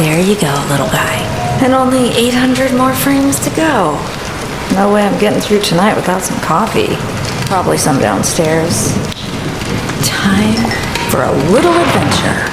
There you go, little guy. And only 800 more frames to go. No way I'm getting through tonight without some coffee. Probably some downstairs. Time for a little adventure.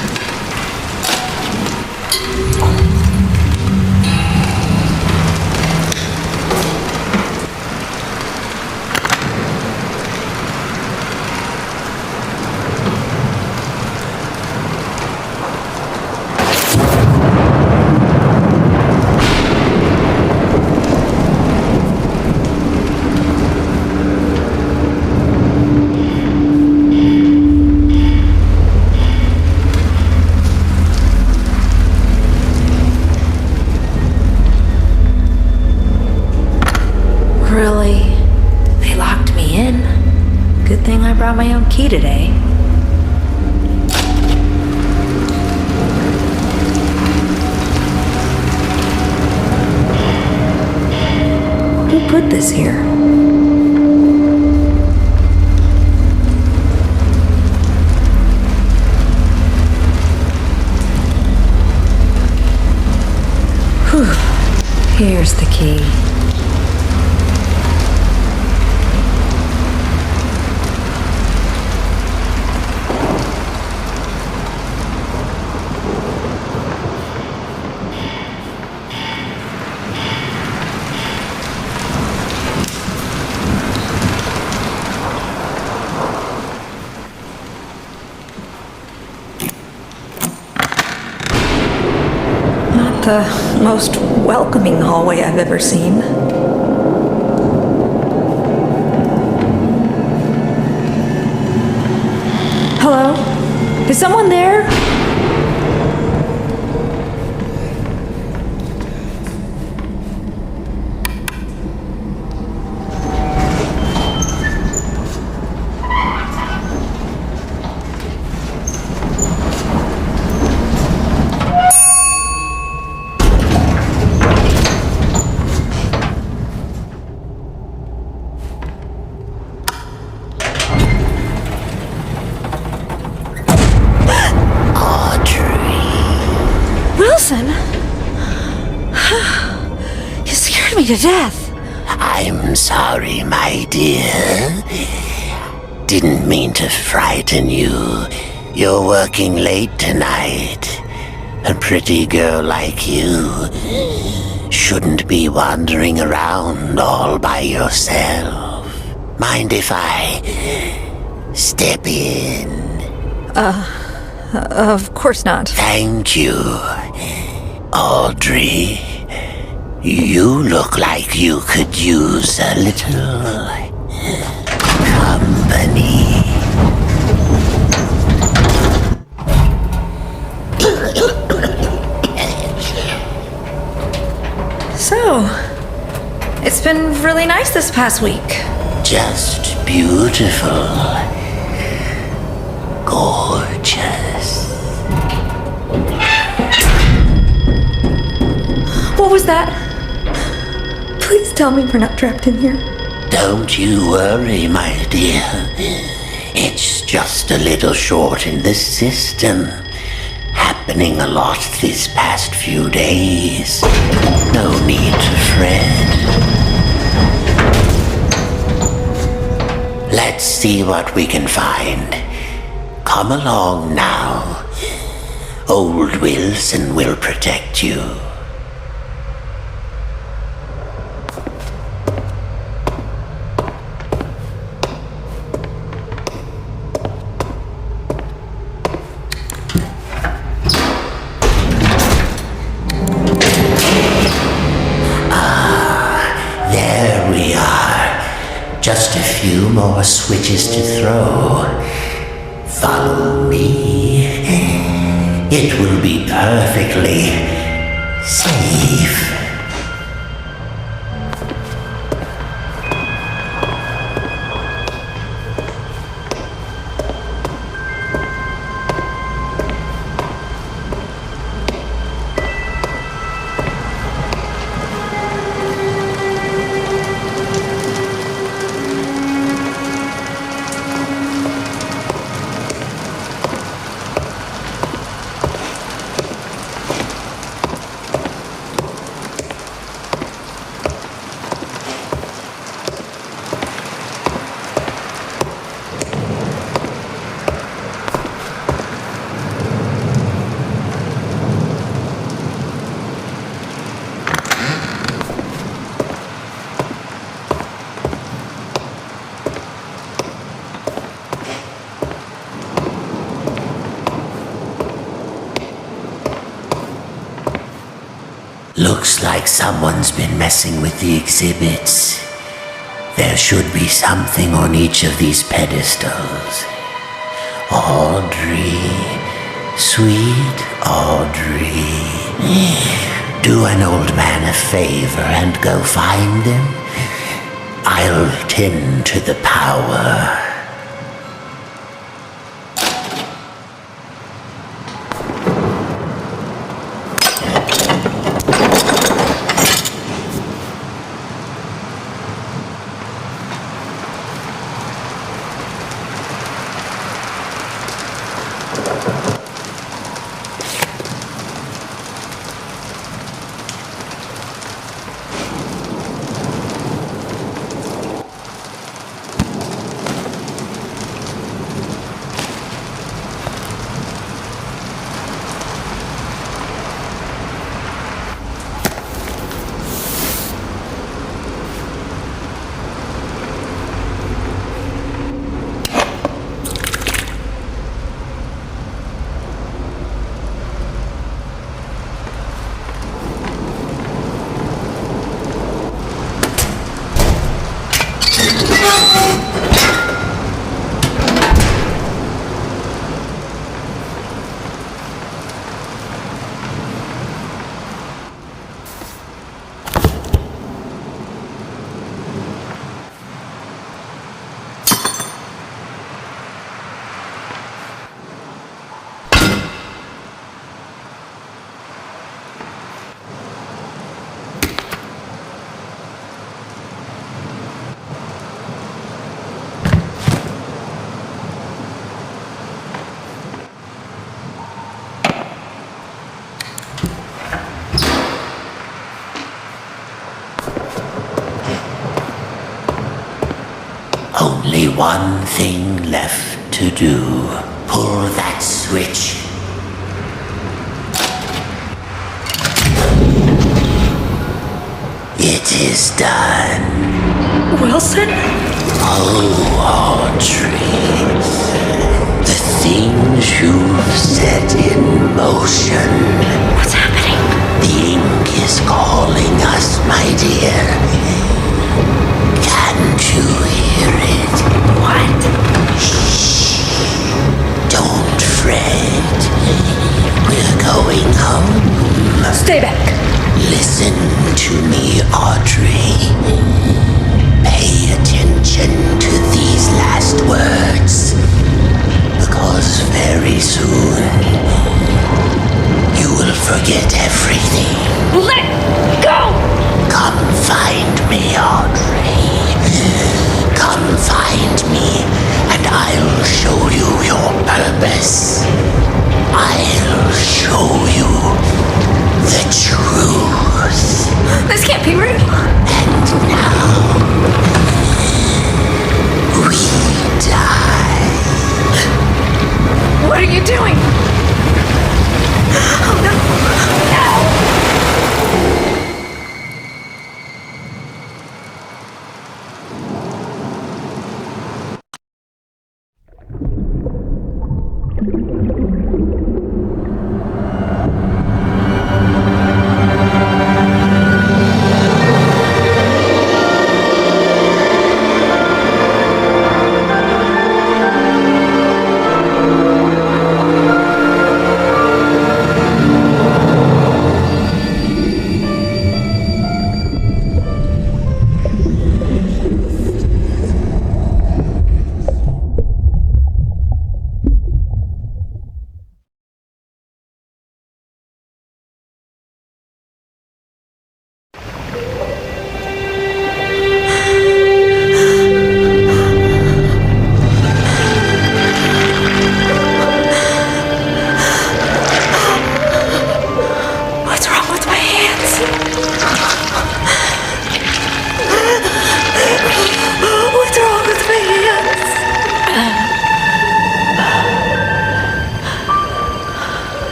Really? They locked me in? Good thing I brought my own key today. Who put this here? Whew. Here's the key. The most welcoming hallway I've ever seen. Hello? Is someone there? You scared me to death. I'm sorry, my dear. Didn't mean to frighten you. You're working late tonight. A pretty girl like you shouldn't be wandering around all by yourself. Mind if I step in? Of course not. Thank you. Audrey, you look like you could use a little company. So, it's been really nice this past week. Just beautiful. Gorgeous. What was that? Please tell me we're not trapped in here. Don't you worry, my dear. It's just a little short in the system. Happening a lot these past few days. No need to fret. Let's see what we can find. Come along now. Old Wilson will protect you. Just a few more switches to throw. Follow me. It will be perfectly safe. Looks like someone's been messing with the exhibits. There should be something on each of these pedestals. Audrey, sweet Audrey. Do an old man a favor and go find them. I'll tend to the power. Only one thing left to do. Pull that switch. It is done. Wilson? Oh, Audrey. The things you've set in motion. What's happening? The ink is calling us, my dear. Can't you hear it? What? Shh. Don't fret. We're going home. Stay back. Listen to me, Audrey. Pay attention to these last words, because very soon you will forget everything. Let go! Come find me, Audrey. Come find me, and I'll show you your purpose. I'll show you the truth. This can't be real. And now, we die. What are you doing? Oh no. No!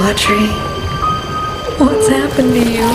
Audrey, what's happened to you?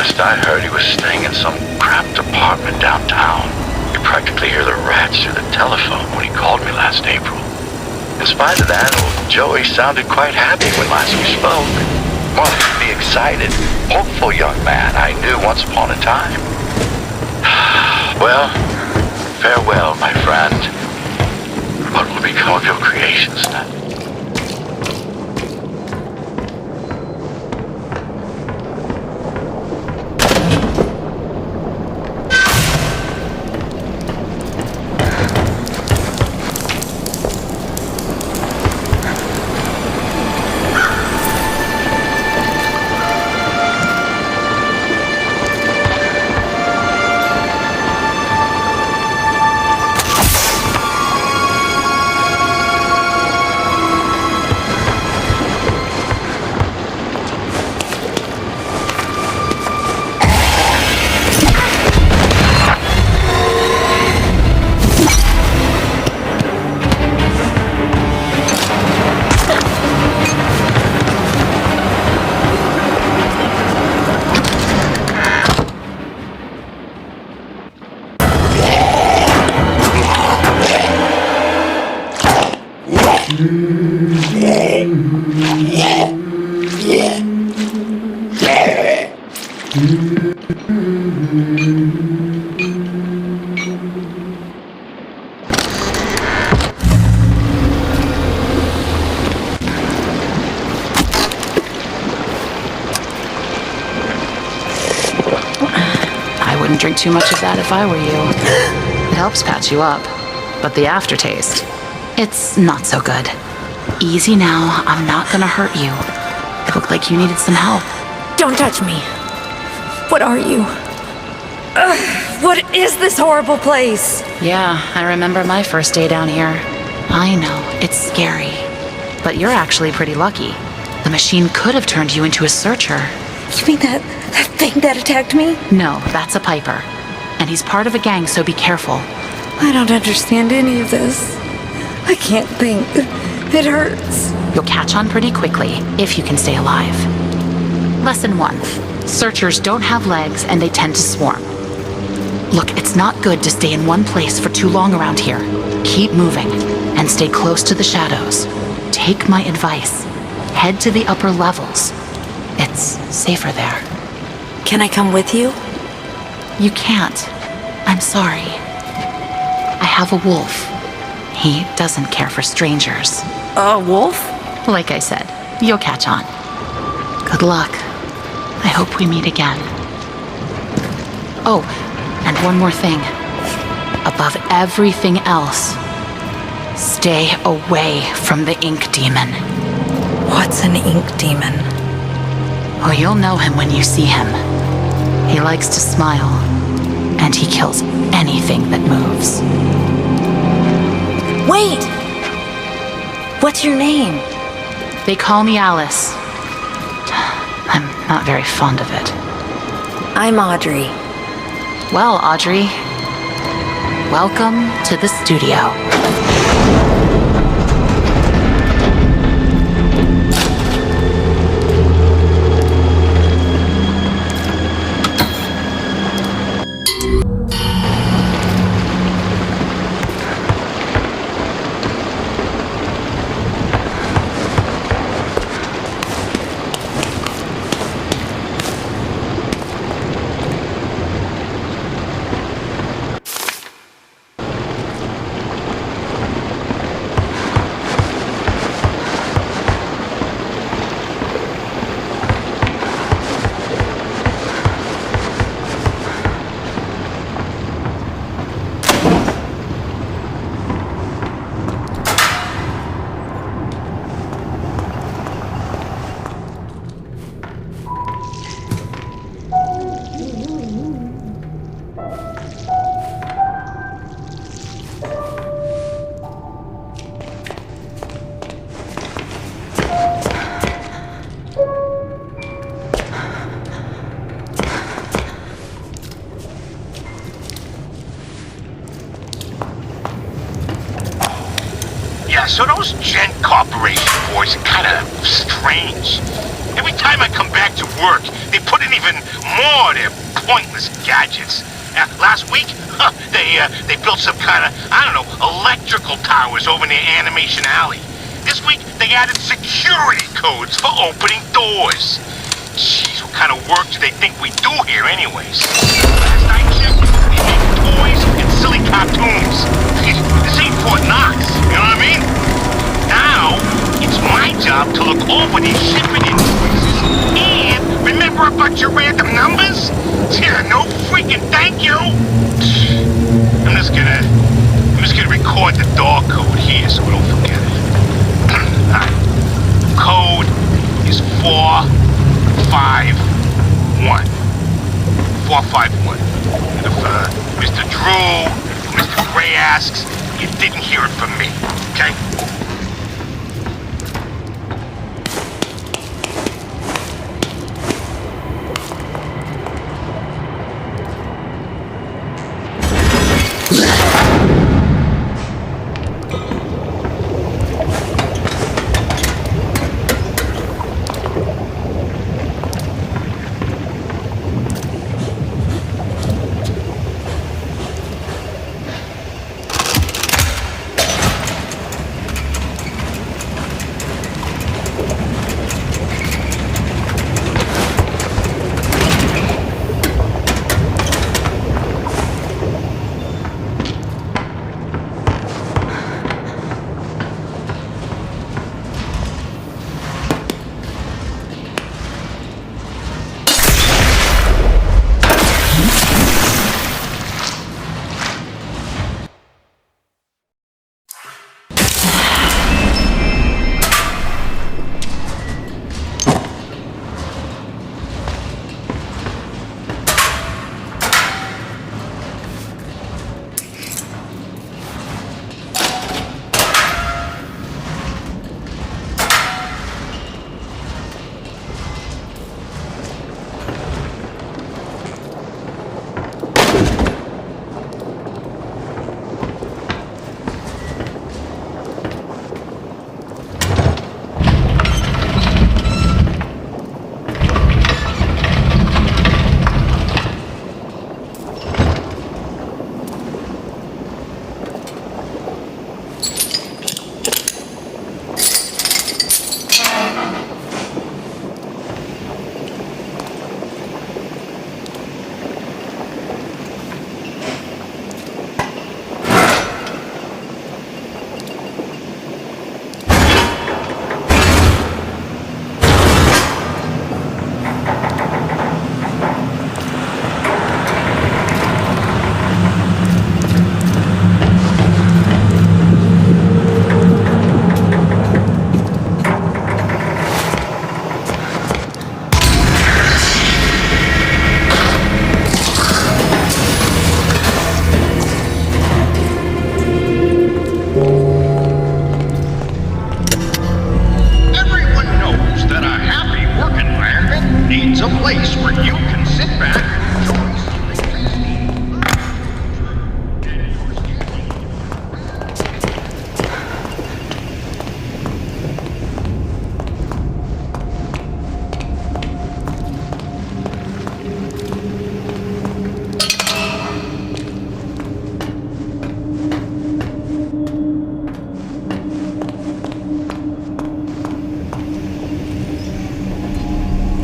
Last I heard, he was staying in some cramped apartment downtown. You practically hear the rats through the telephone when he called me last April. In spite of that, old Joey sounded quite happy when last we spoke. Well, the excited, hopeful young man I knew once upon a time. Well, farewell, my friend. What will become of your creations then? Drink too much of that if I were you. It helps patch you up, but the aftertaste, it's not so good. Easy now, I'm not gonna hurt you. It looked like you needed some help. Don't touch me. What are you? What is this horrible place? Yeah, I remember my first day down here. I know, it's scary, but you're actually pretty lucky. The machine could have turned you into a searcher. You mean that thing that attacked me? No, that's a Piper. And he's part of a gang, so be careful. I don't understand any of this. I can't think. It hurts. You'll catch on pretty quickly, if you can stay alive. Lesson 1. Searchers don't have legs and they tend to swarm. Look, it's not good to stay in one place for too long around here. Keep moving and stay close to the shadows. Take my advice. Head to the upper levels. It's safer there. Can I come with you? You can't. I'm sorry. I have a wolf. He doesn't care for strangers. A wolf? Like I said, you'll catch on. Good luck. I hope we meet again. Oh, and one more thing. Above everything else, stay away from the ink demon. What's an ink demon? Oh, you'll know him when you see him. He likes to smile, and he kills anything that moves. Wait! What's your name? They call me Alice. I'm not very fond of it. I'm Audrey. Well, Audrey, welcome to the studio. So those Gent Corporation boys are kind of strange. Every time I come back to work, they put in even more of their pointless gadgets. Last week, they built some kind of, I don't know, electrical towers over near Animation Alley. This week, they added security codes for opening doors. Jeez, what kind of work do they think we do here anyways? Last night shift, they make toys and silly cartoons. This ain't Fort Knox, you know what I mean? Now, it's my job to look over these shipping invoices and remember a bunch of random numbers? Yeah, no freaking thank you. I'm just gonna record the door code here so we don't forget it. Code is 451. 451. And if Mr. Drew or Mr. Gray asks, you didn't hear it from me, okay?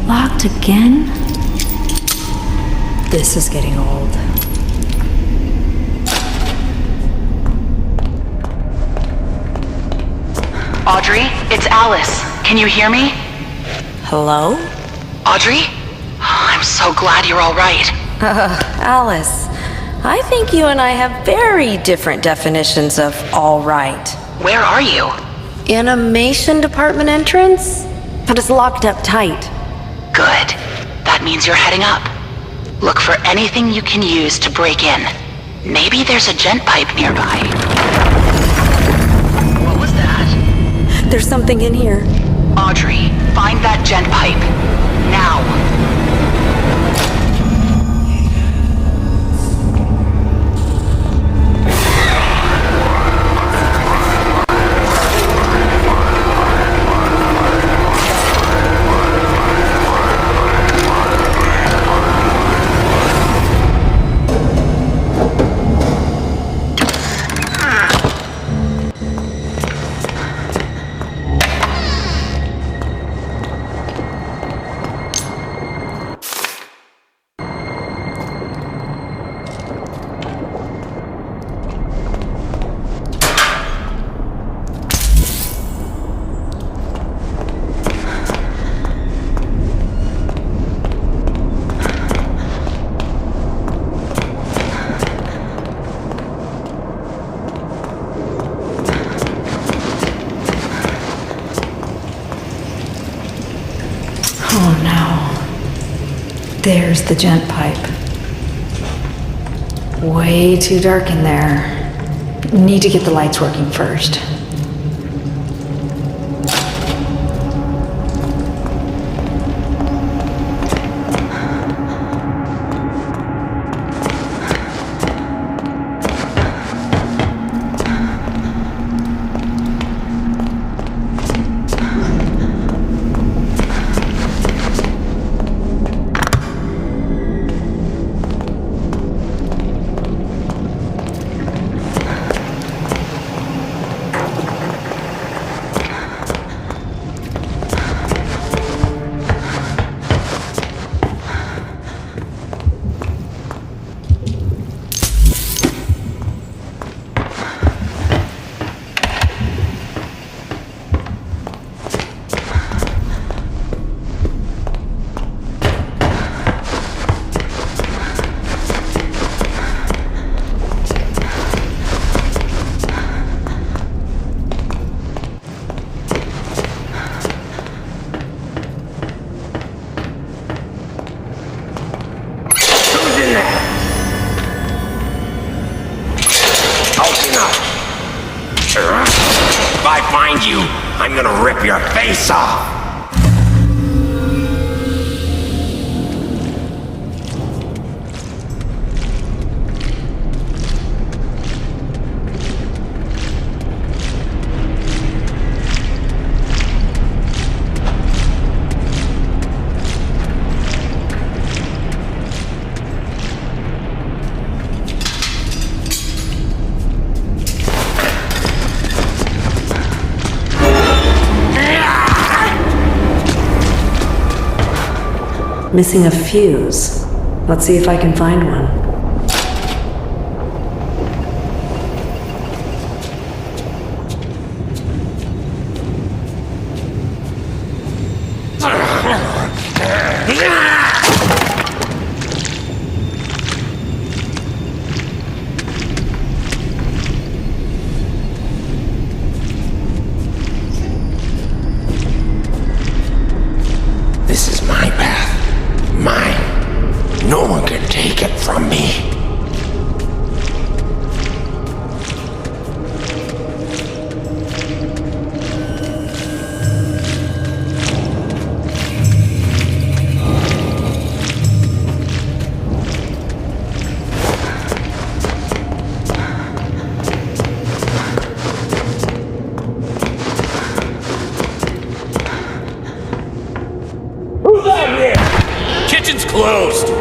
Locked again? This is getting old. Audrey, it's Alice. Can you hear me? Hello? Audrey? I'm so glad you're all right. Alice, I think you and I have very different definitions of all right. Where are you? Animation department entrance? But it's locked up tight. Good. That means you're heading up. Look for anything you can use to break in. Maybe there's a gent pipe nearby. What was that? There's something in here. Audrey, find that gent pipe. Now. There's the gent pipe. Way too dark in there. Need to get the lights working first. If I find you, I'm gonna rip your face off! Missing a fuse. Let's see if I can find one. This is my path. Mine. No one can take it from me. Who's out here? Kitchen's closed.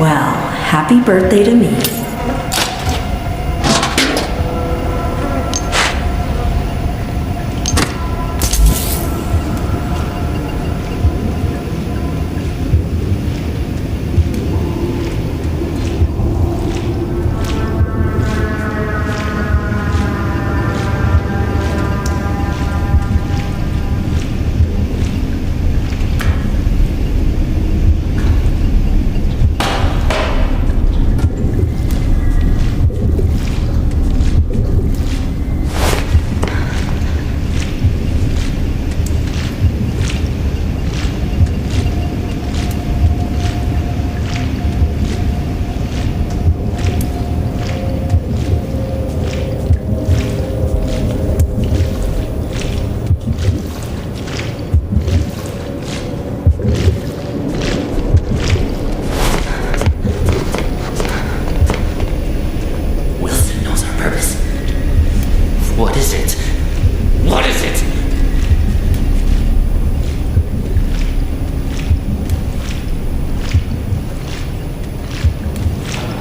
Well, happy birthday to me.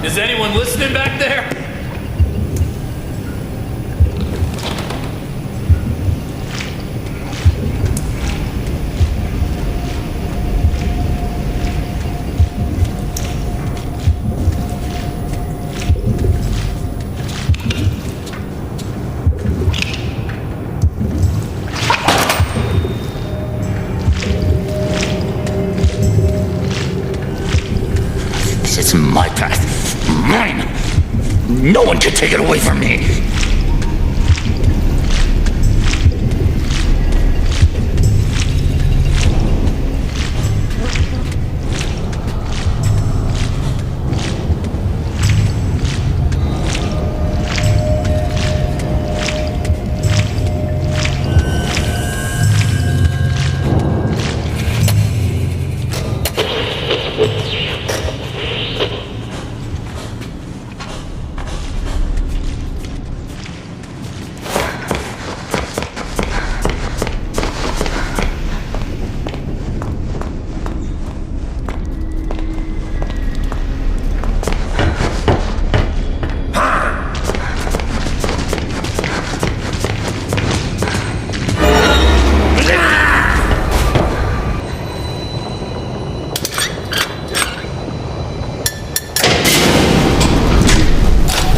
Is anyone listening back there? It's my path. Mine. No one can take it away from me.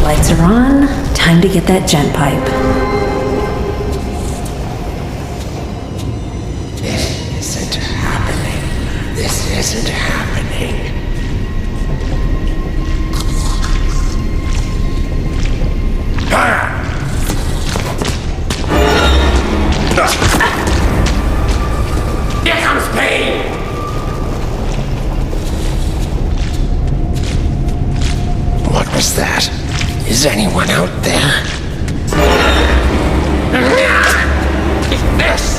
Lights are on. Time to get that gent pipe. This isn't happening. This isn't happening. Here comes pain! What was that? Is anyone out there? This!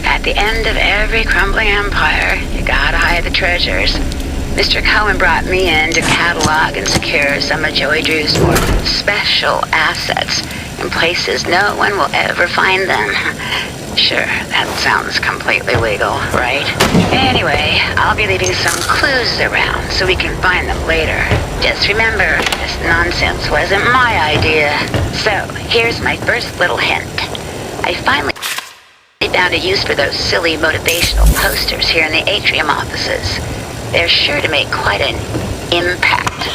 At the end of every crumbling empire, you gotta hide the treasures. Mr. Cohen brought me in to catalog and secure some of Joey Drew's more special assets in places no one will ever find them. Sure, that sounds completely legal, right? Anyway, I'll be leaving some clues around so we can find them later. Just remember, this nonsense wasn't my idea. So, here's my first little hint. I finally found a use for those silly motivational posters here in the atrium offices. They're sure to make quite an impact.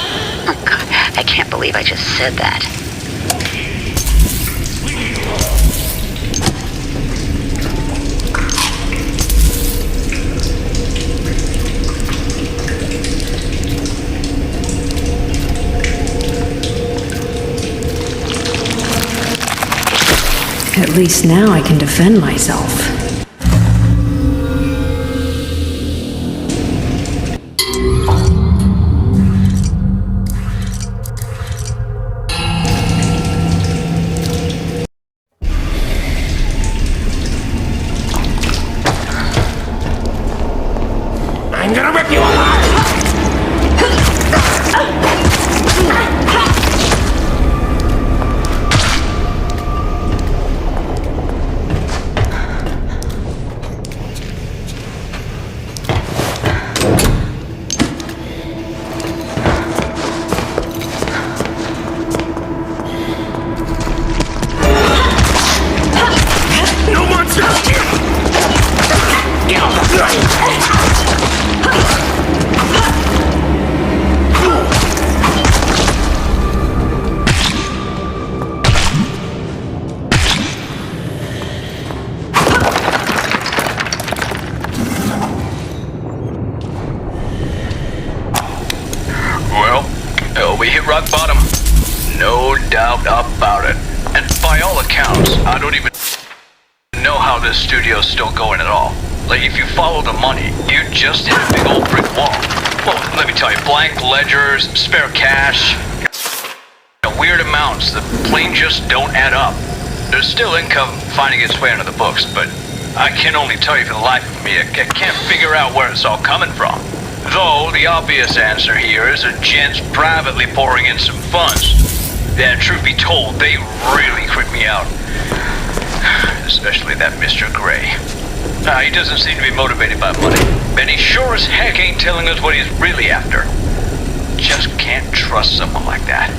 Oh God, I can't believe I just said that. At least now I can defend myself. I'm gonna rip you apart! We hit rock bottom. No doubt about it. And by all accounts, I don't even know how this studio's still going at all. Like, if you follow the money, you just hit a big old brick wall. Well, let me tell you, blank ledgers, spare cash, weird amounts. The plane just don't add up. There's still income finding its way into the books, but I can only tell you for the life of me, I can't figure out where it's all coming from. Though the obvious answer here is a gent's privately pouring in some funds. And truth be told, they really creep me out. Especially that Mr. Gray. He doesn't seem to be motivated by money. And he sure as heck ain't telling us what he's really after. Just can't trust someone like that.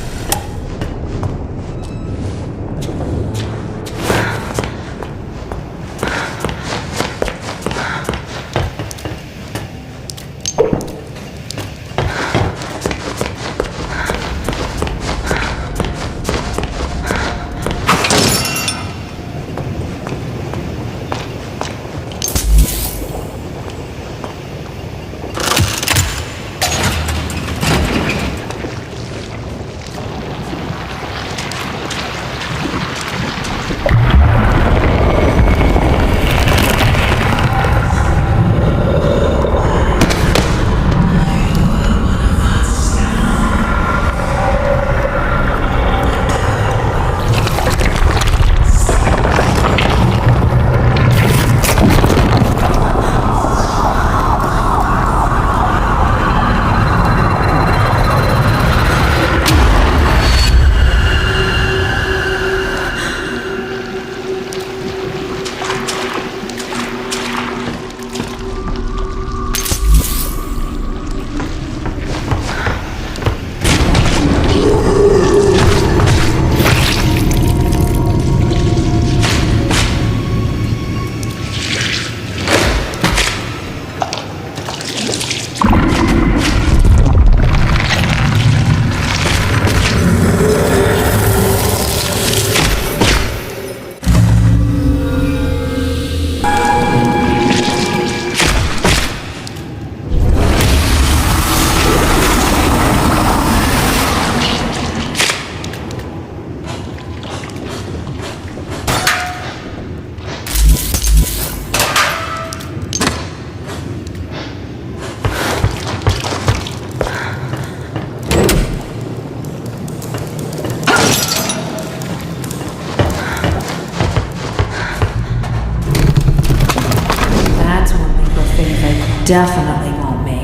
Definitely won't make.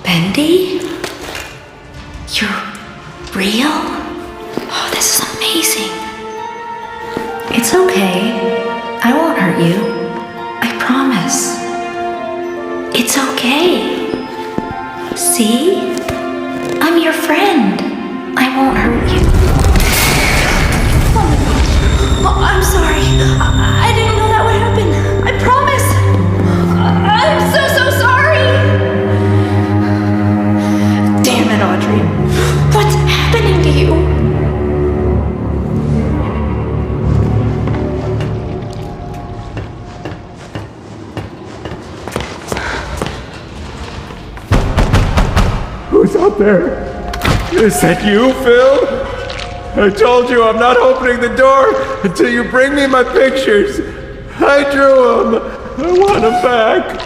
Bendy? You're real? Oh, this is amazing. It's okay. I won't hurt you. okay. See? I'm your friend. I won't hurt you. Oh, I'm sorry. I didn't know that would happen. I promise. I'm so sorry. Damn it, Audrey. What's happening to you? Who's out there? Is that you, Phil? I told you I'm not opening the door until you bring me my pictures. I drew them. I want them back.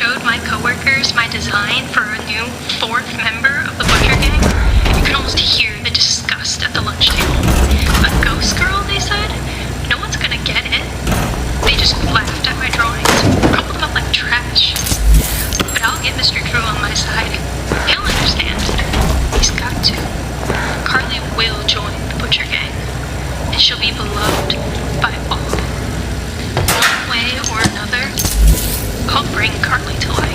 showed my coworkers my design for a new 4th member of the Butcher Gang, you could almost hear the disgust at the lunch table. A ghost girl, they said? No one's gonna get it. They just laughed at my drawings, crumpled them up like trash. But I'll get Mr. Drew on my side. He'll understand. He's got to. Carly will join the Butcher Gang, and she'll be beloved by all. One way or another, I'll bring Carly to life.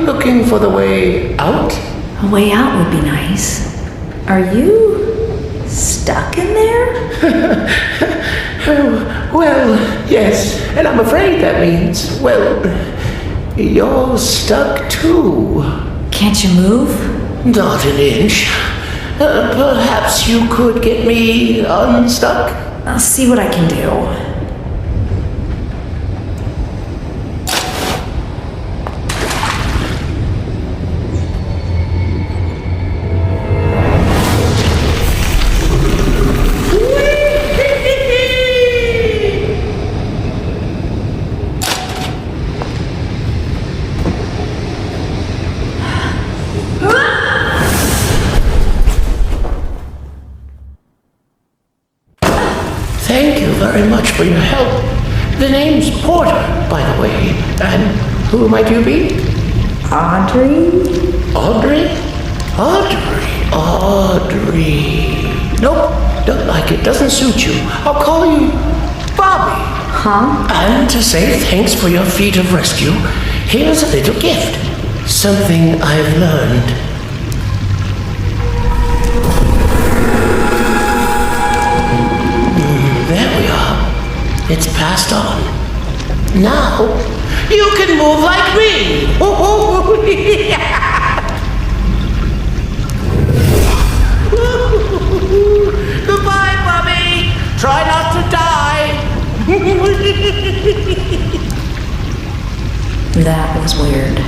Looking for the way out? A way out would be nice. Are you stuck in there? Well, yes, and I'm afraid that means, well, you're stuck too. Can't you move? Not an inch. Perhaps you could get me unstuck? I'll see what I can do. Thank you very much for your help. The name's Porter, by the way. And who might you be? Audrey? Audrey? Audrey. Nope, don't like it. Doesn't suit you. I'll call you Bobby. Huh? And to say thanks for your feat of rescue, here's a little gift. Something I've learned. There we are. It's passed on. Now, you can move like me. Goodbye, Bobby. Try not to die. That was weird.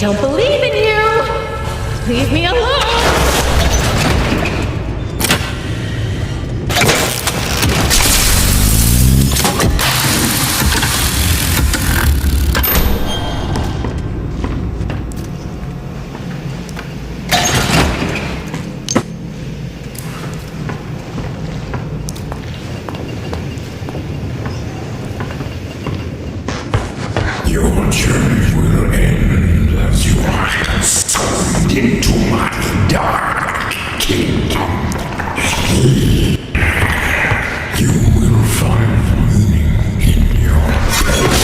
don't believe in you! Leave me alone! Your journey will end as you are consumed into my dark kingdom. You will find meaning in your pain.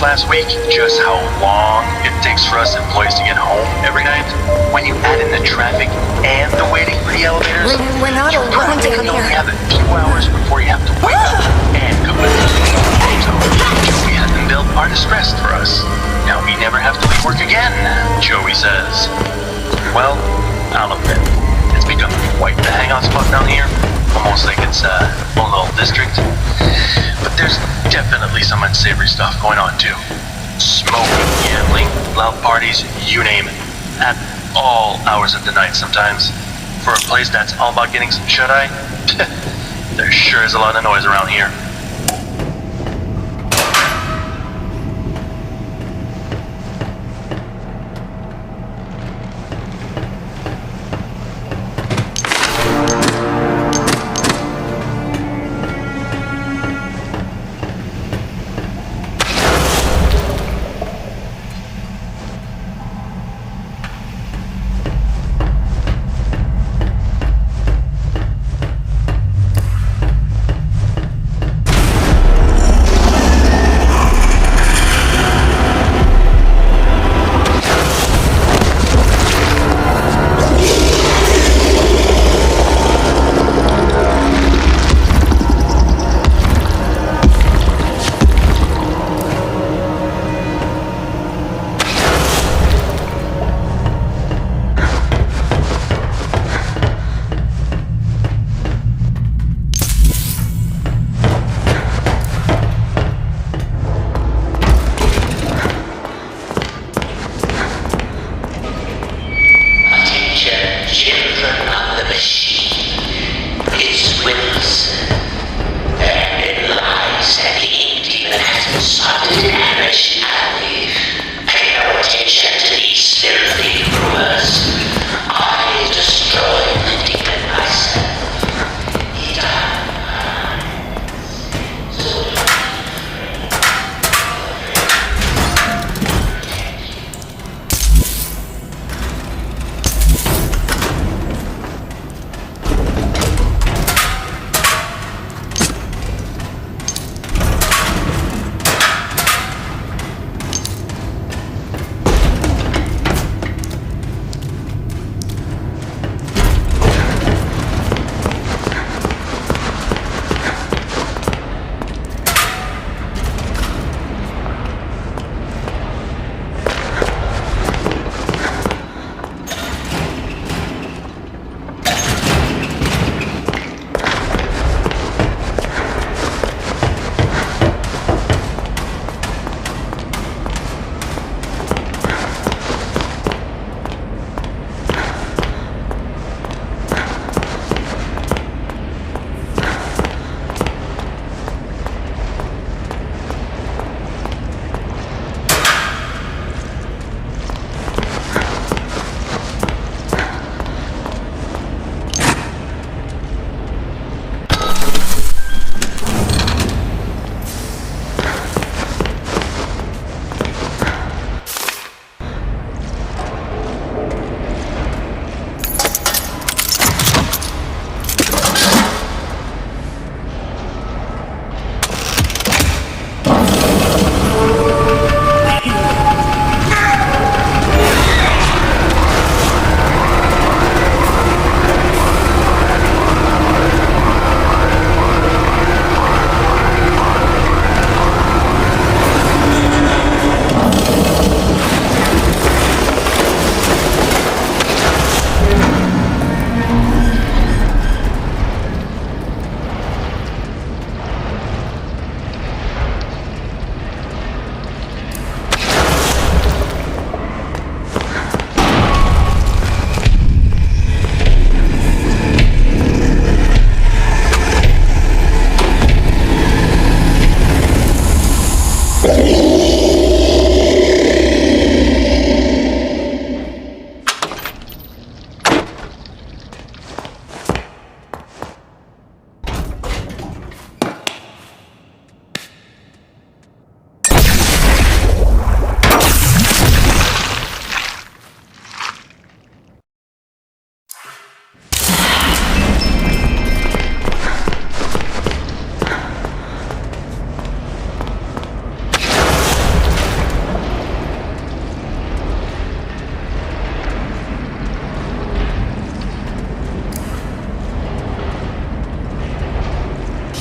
Last week, just how long it takes for us employees to get home every night. When you add in the traffic and the waiting for the elevators, We're not alone down you only here. have a few hours before you have to wake up and go to So Joey had them build our distress for us. Now we never have to leave work again, Joey says. Well, I'll admit, it's become quite the hangout spot down here. Almost like it's a own little district. But there's definitely some unsavory stuff going on too. Smoking, gambling, loud parties, you name it. At all hours of the night sometimes. For a place that's all about getting some shut-eye, there sure is a lot of noise around here.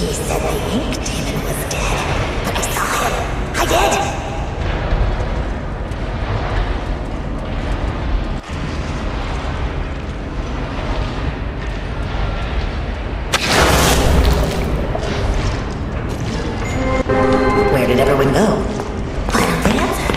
He said the ink-tainted was dead, but I saw him. I did! Where did everyone go? Why don't they answer?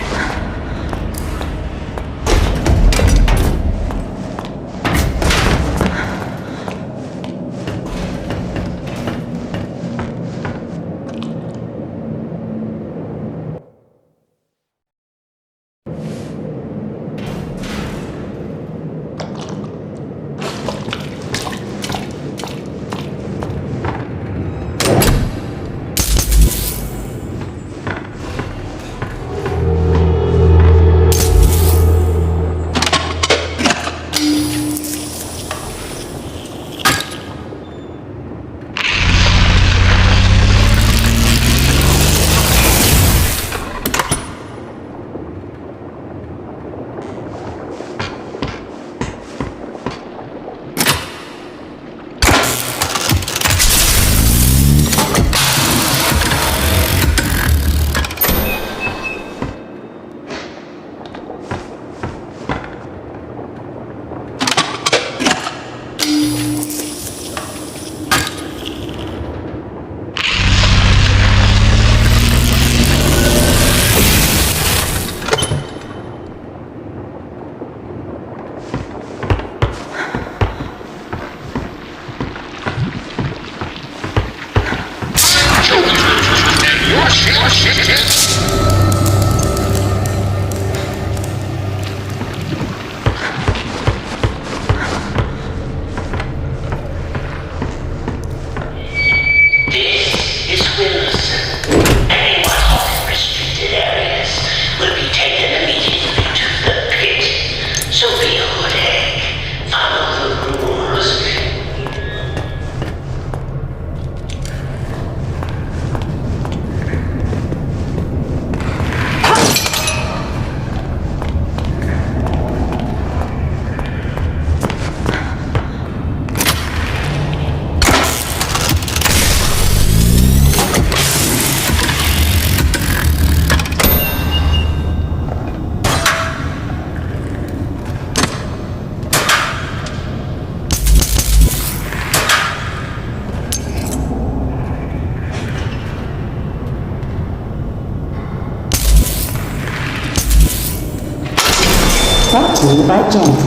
Brought to you by Gent.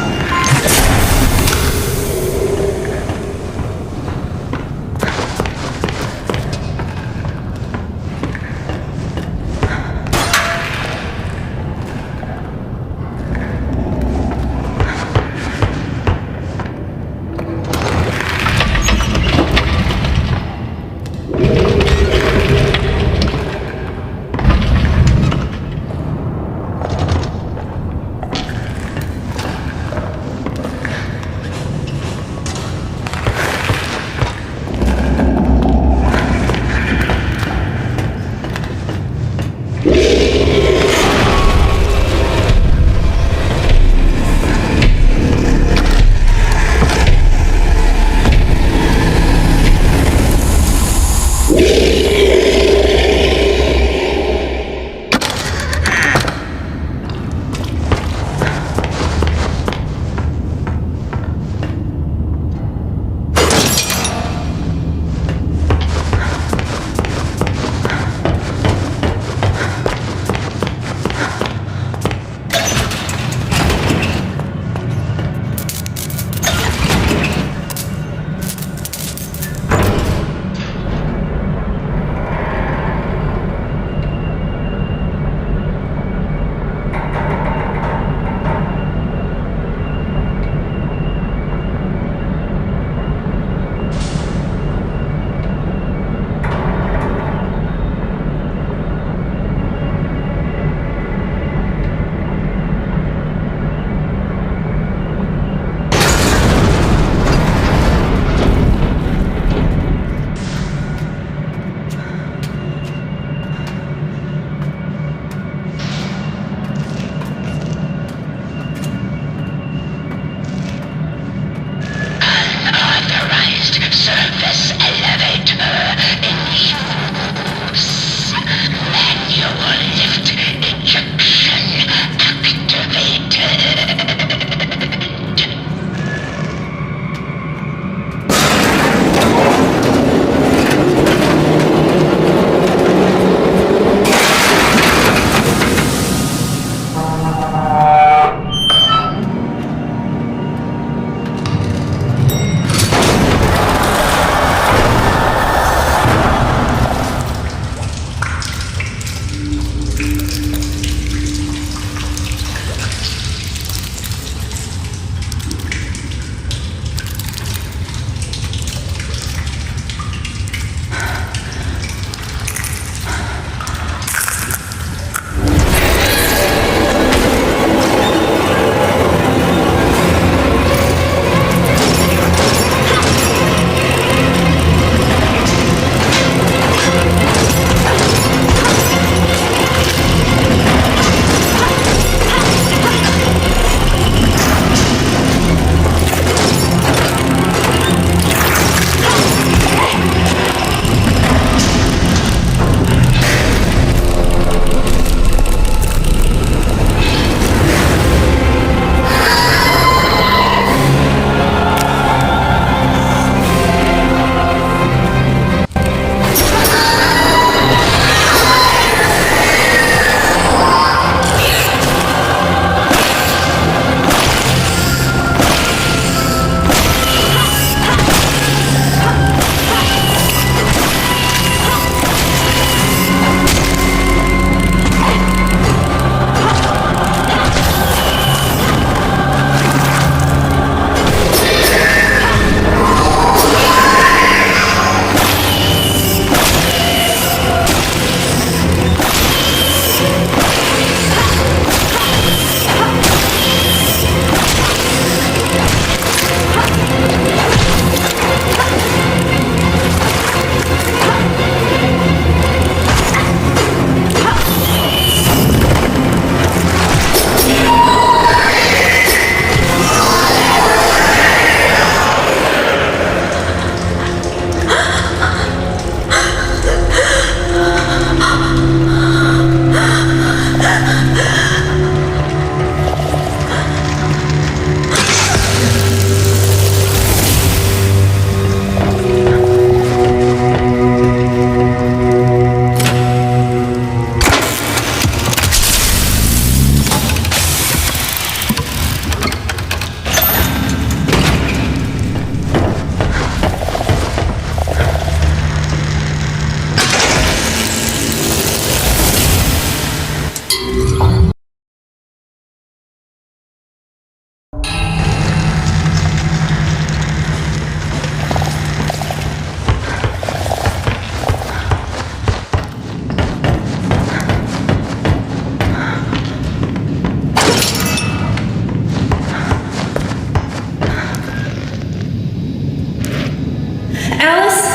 Alice?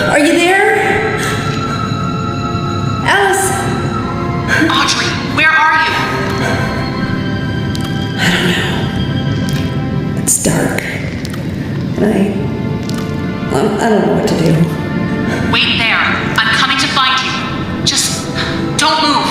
Are you there? Alice? Audrey, where are you? I don't know. It's dark. And I don't know what to do. Wait there. I'm coming to find you. Just don't move.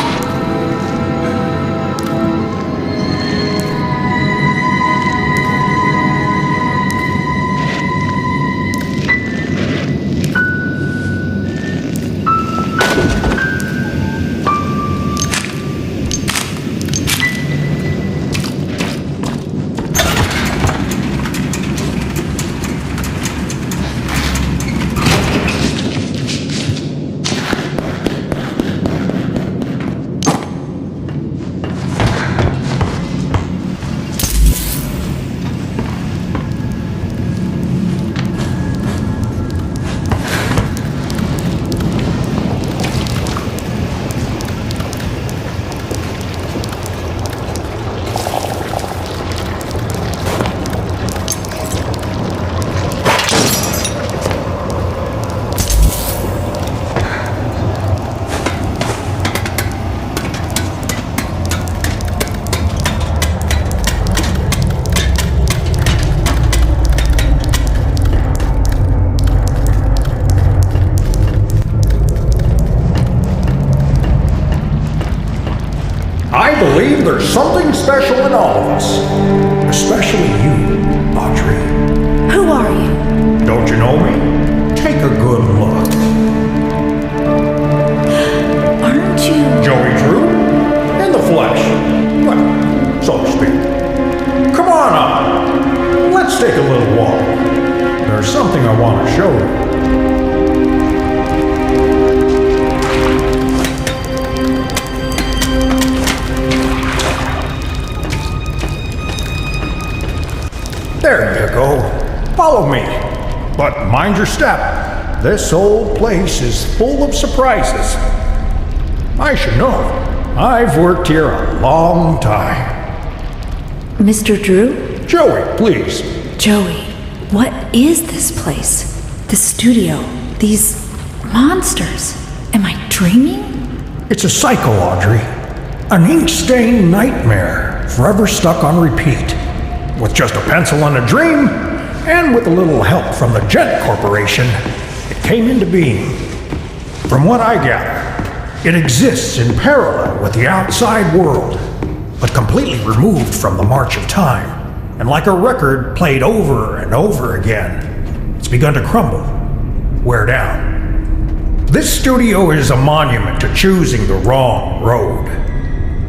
I believe there's something special in all of us. Especially you, Audrey. Who are you? Don't you know me? Take a good look. Aren't you? Joey Drew? In the flesh. Well, so to speak. Come on up. Let's take a little walk. There's something I want to show you. There you go. Follow me. But mind your step. This old place is full of surprises. I should know. I've worked here a long time. Mr. Drew? Joey, please. Joey, what is this place? This studio? These monsters? Am I dreaming? It's a cycle, Audrey. An ink-stained nightmare, forever stuck on repeat. With just a pencil and a dream, and with a little help from the Gent Corporation, it came into being. From what I gather, it exists in parallel with the outside world, but completely removed from the march of time. And like a record played over and over again, it's begun to crumble, wear down. This studio is a monument to choosing the wrong road.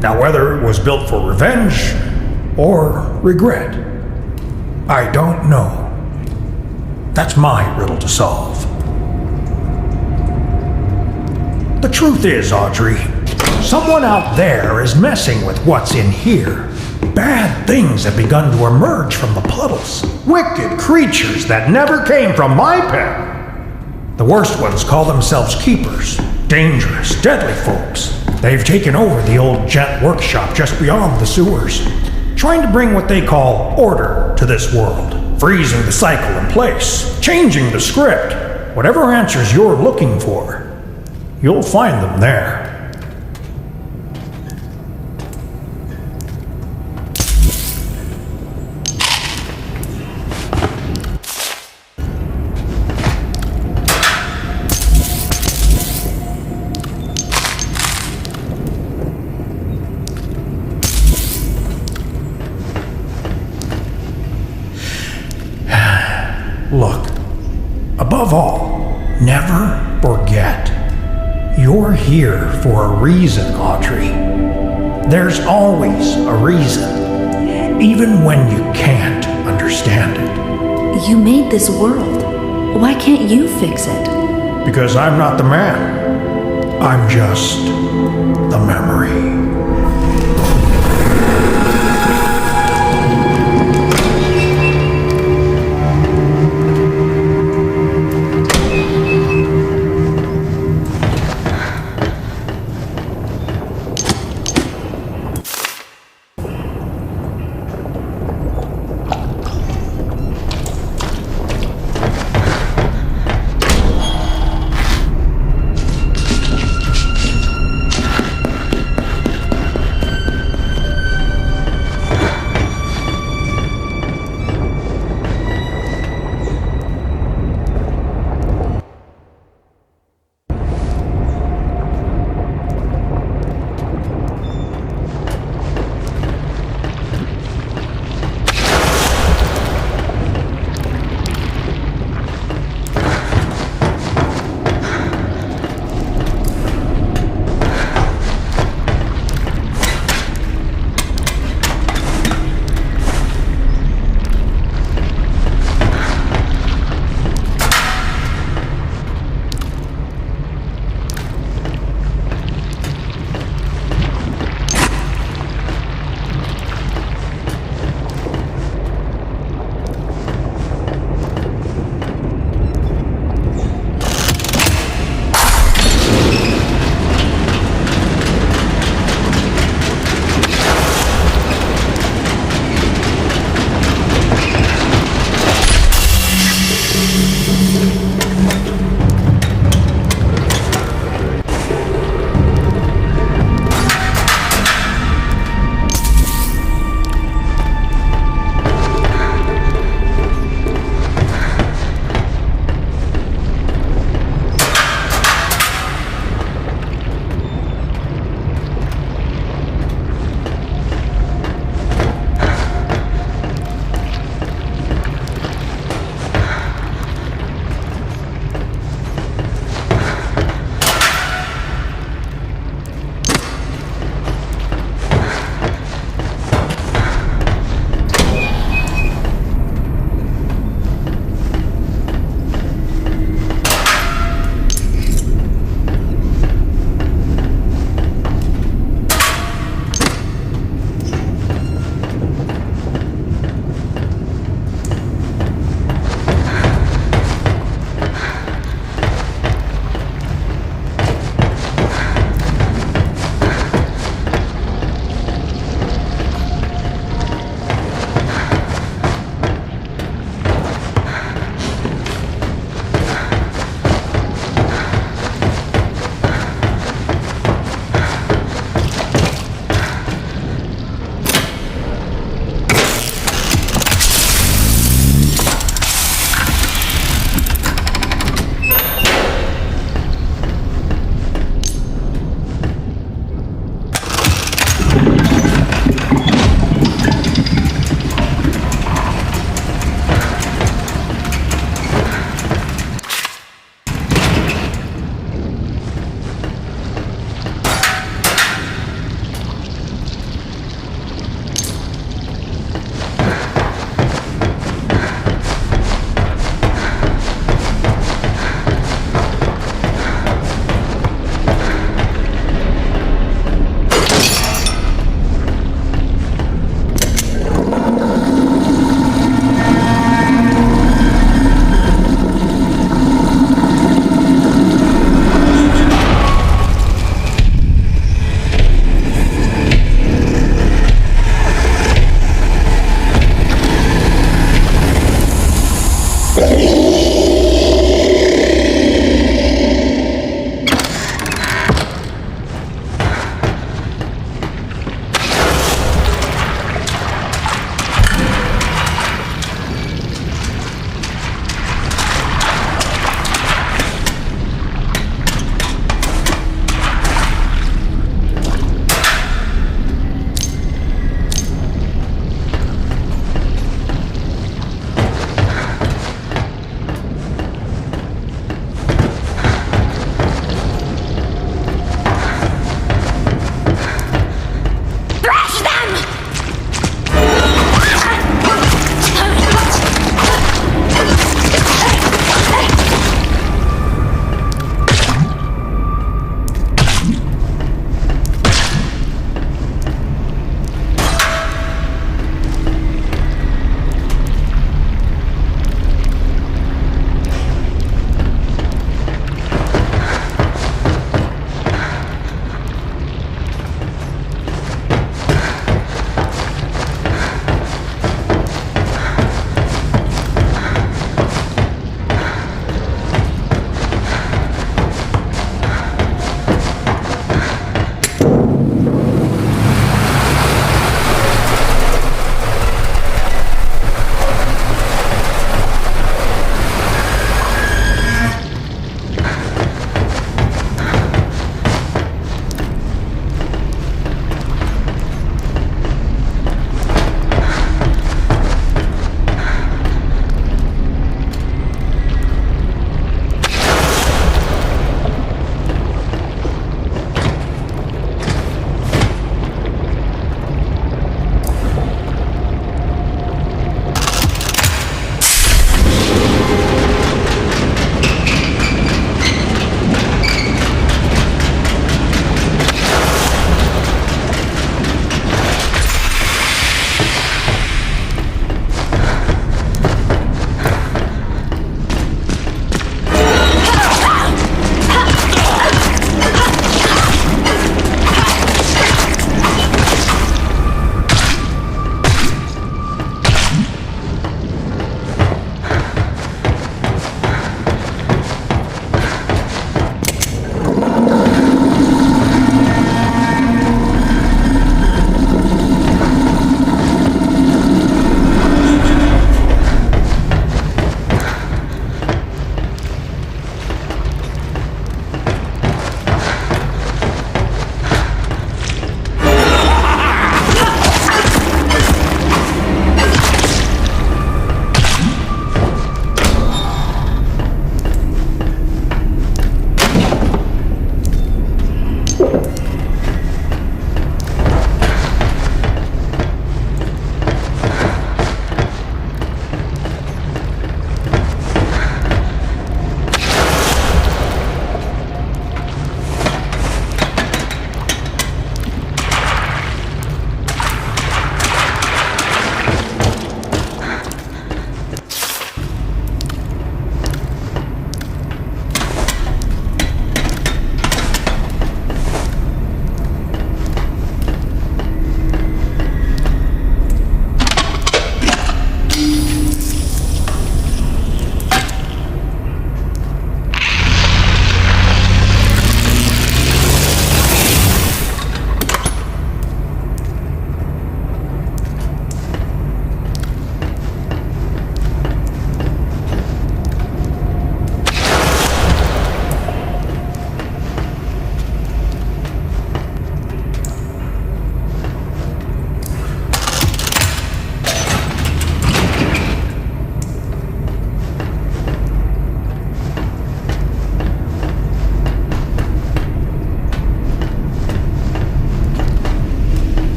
Now, whether it was built for revenge or regret, I don't know. That's my riddle to solve. The truth is, Audrey, someone out there is messing with what's in here. Bad things have begun to emerge from the puddles. Wicked creatures that never came from my pen. The worst ones call themselves keepers. Dangerous, deadly folks. They've taken over the old gent workshop just beyond the sewers, trying to bring what they call order to this world, freezing the cycle in place, changing the script. Whatever answers you're looking for, you'll find them there. Look, above all, never forget, you're here for a reason, Audrey. There's always a reason, even when you can't understand it. You made this world. Why can't you fix it? Because I'm not the man. I'm just the memory.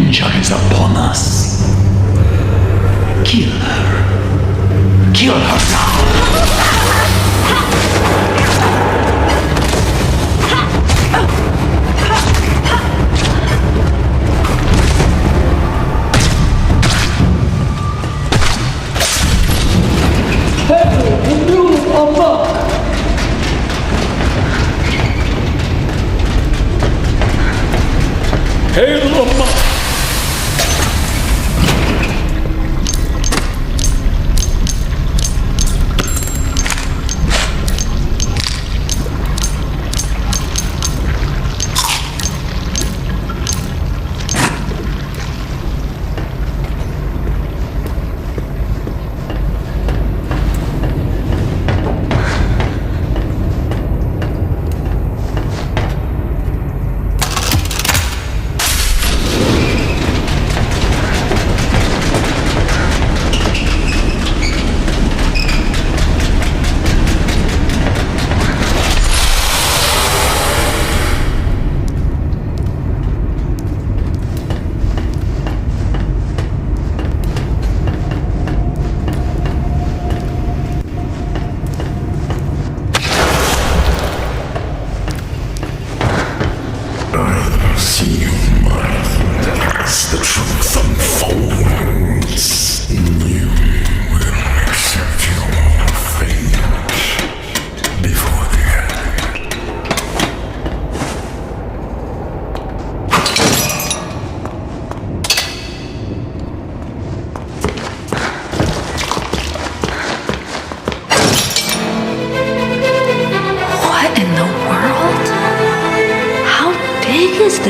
danger is upon us. Kill her. Kill her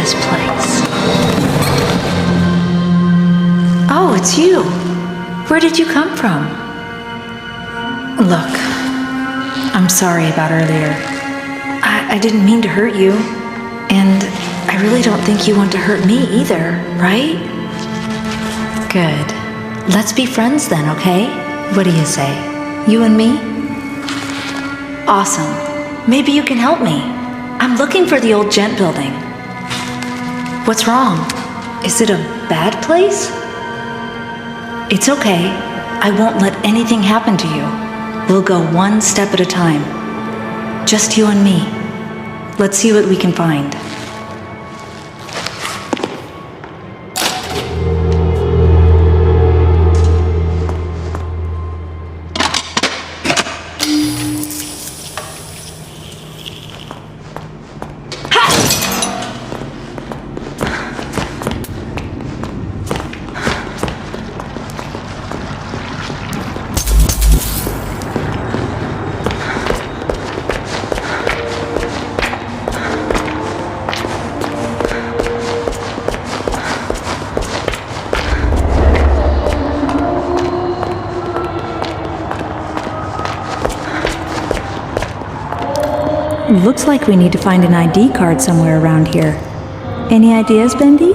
this place? Oh, it's you. Where did you come from? Look, I'm sorry about earlier. I didn't mean to hurt you. And I really don't think you want to hurt me either, right? Good. Let's be friends then, okay? What do you say? You and me? Awesome. Maybe you can help me. I'm looking for the old gent building. What's wrong? Is it a bad place? It's okay. I won't let anything happen to you. We'll go one step at a time. Just you and me. Let's see what we can find. Looks like we need to find an ID card somewhere around here. Any ideas, Bendy?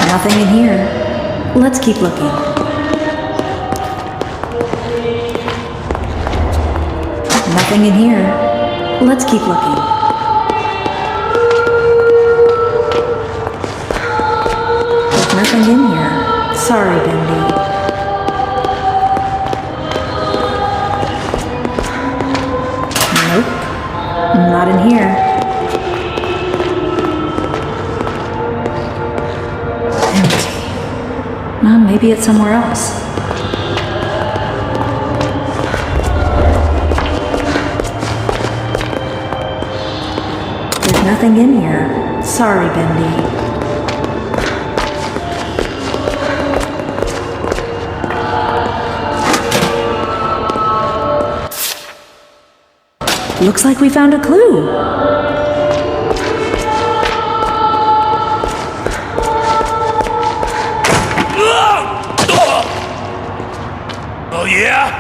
Nothing in here. Let's keep looking. Nothing in here. Let's keep looking. Nothing in here. Sorry, Bendy. Nope. Not in here. Empty. Well, maybe it's somewhere else. There's nothing in here. Sorry, Bendy. Looks like we found a clue. Oh yeah?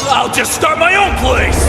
I'll just start my own place!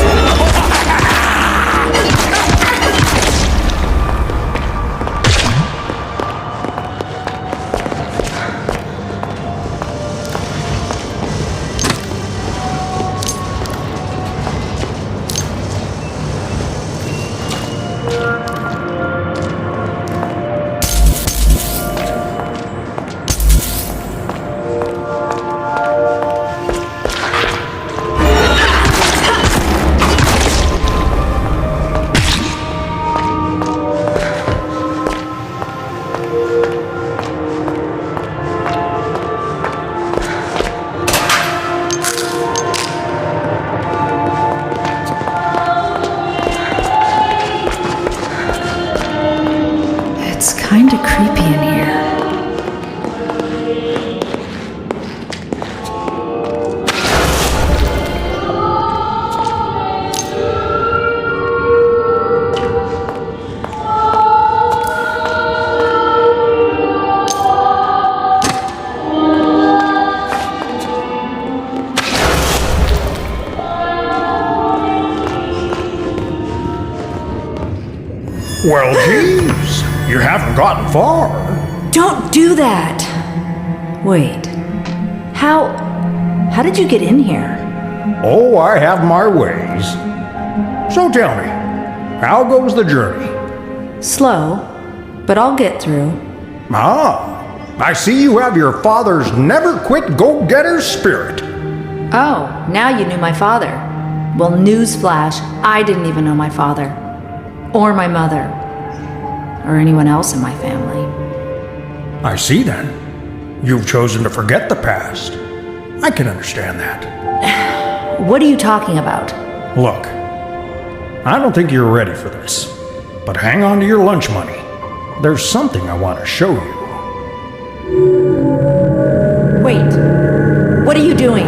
Kinda creepy in here. Well, geez, you haven't gotten far. Don't do that! Wait. How did you get in here? Oh, I have my ways. So tell me, how goes the journey? Slow, but I'll get through. Ah, I see you have your father's never-quit go-getter spirit. Oh, now you knew my father. Well, newsflash, I didn't even know my father. Or my mother. Or anyone else in my family. I see then. You've chosen to forget the past. I can understand that. What are you talking about? Look, I don't think you're ready for this. But hang on to your lunch money. There's something I want to show you. Wait. What are you doing?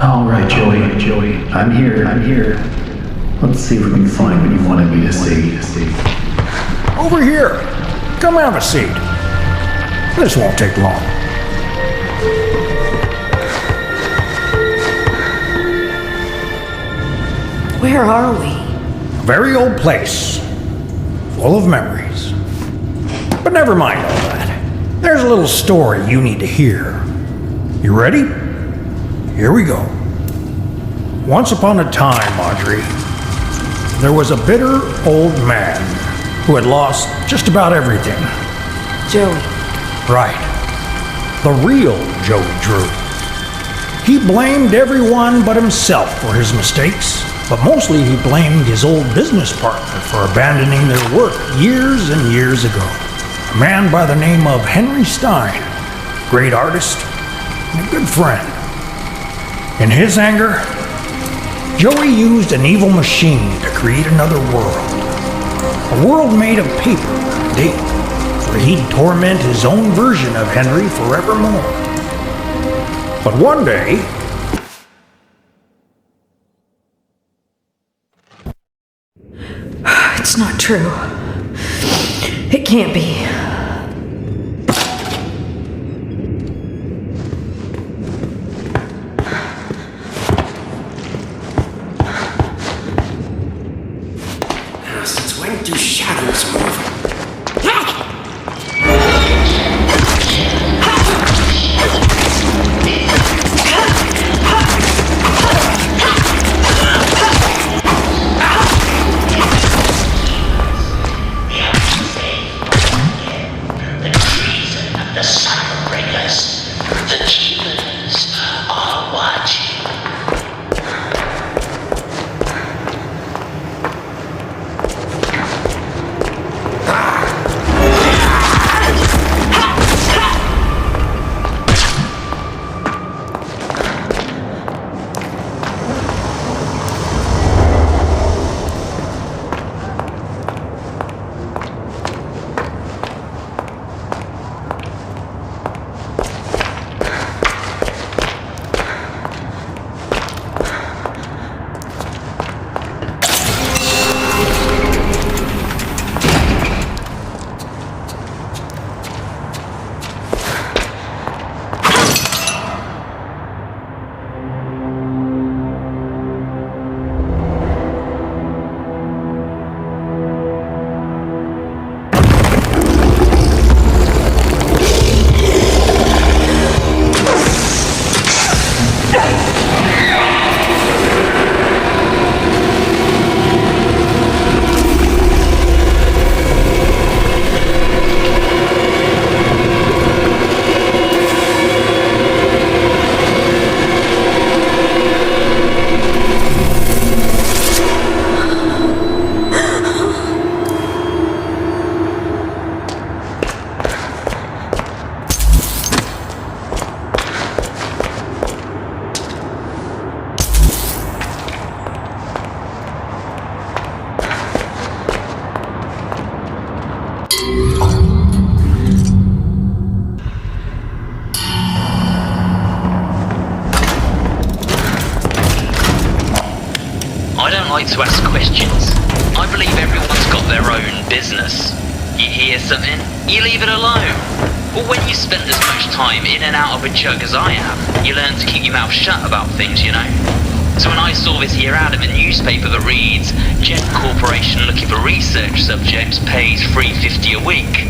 All right, Joey. I'm here. Let's see if we can find what you wanted me to see. Over here. Come have a seat. This won't take long. Where are we? A very old place. Full of memories. But never mind all that. There's a little story you need to hear. You ready? Here we go. Once upon a time, Audrey, there was a bitter old man who had lost just about everything. Joey. Right. The real Joey Drew. He blamed everyone but himself for his mistakes, but mostly he blamed his old business partner for abandoning their work years and years ago. A man by the name of Henry Stein, great artist and a good friend. In his anger, Joey used an evil machine to create another world. A world made of paper and ink, where he'd torment his own version of Henry forevermore. But one day, It's not true. It can't be. Since when do shadows move? The cycle breakers, the keepers are watching. I don't like to ask questions. I believe everyone's got their own business. You hear something, you leave it alone. But when you spend as much time in and out of a jug as I have, you learn to keep your mouth shut about things, you know? So when I saw this here ad in the newspaper that reads, Gent Corporation looking for research subjects, pays $3.50 a week,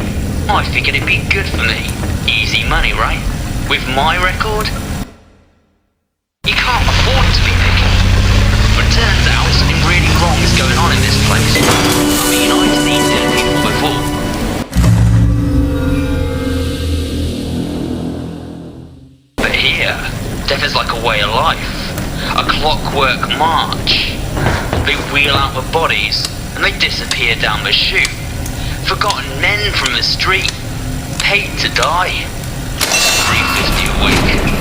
I figured it'd be good for me. Easy money, right? With my record, you can't afford to be picky. But it turns out something really wrong is going on in this place. I mean, I've seen dead people before. But here, death is like a way of life. A clockwork march. They wheel out the bodies, and they disappear down the chute. Forgotten men from the street, paid to die. $3.50 a week.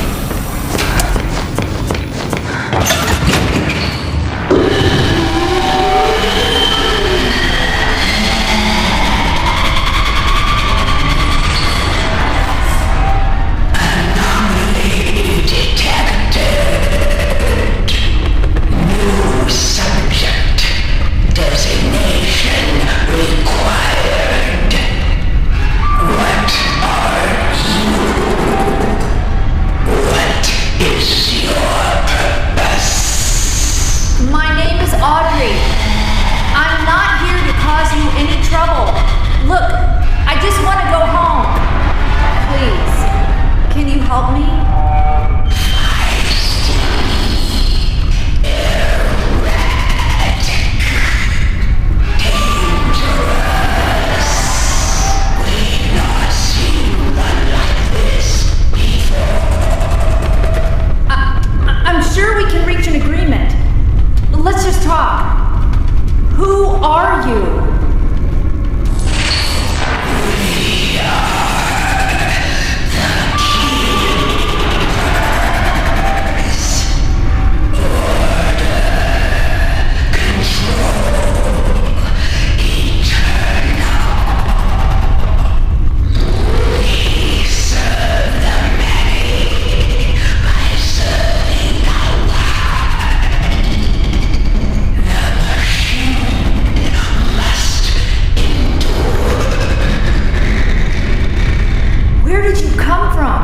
from?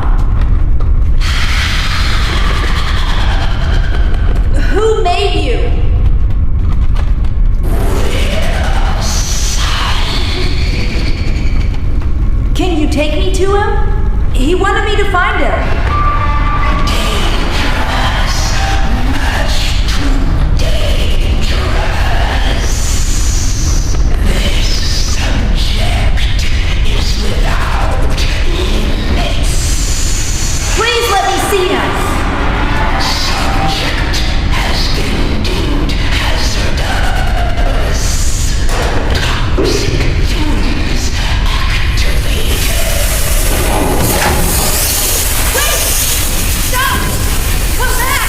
Who made you? Can you take me to him? He wanted me to find him. Please let me see him! Subject has been deemed hazardous. Toxic fumes activated. Wait! Stop! Come back!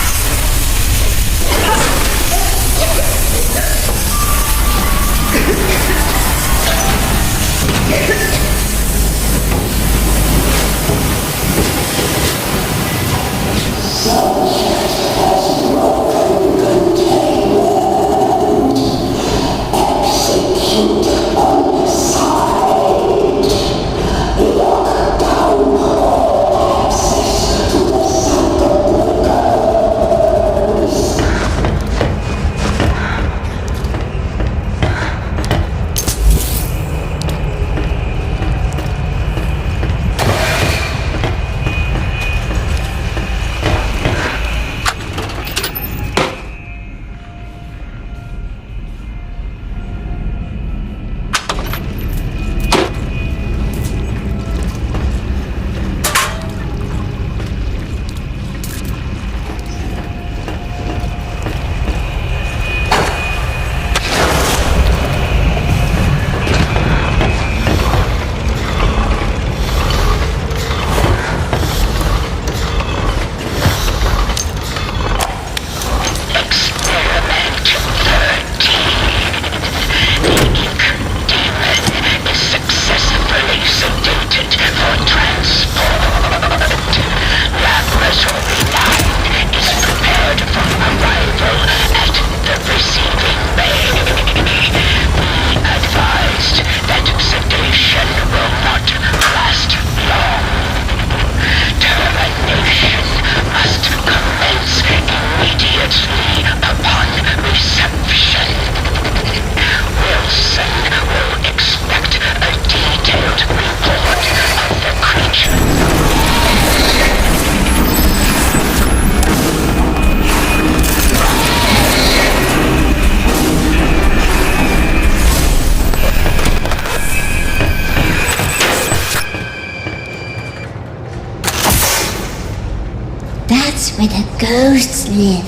That's where the ghosts live.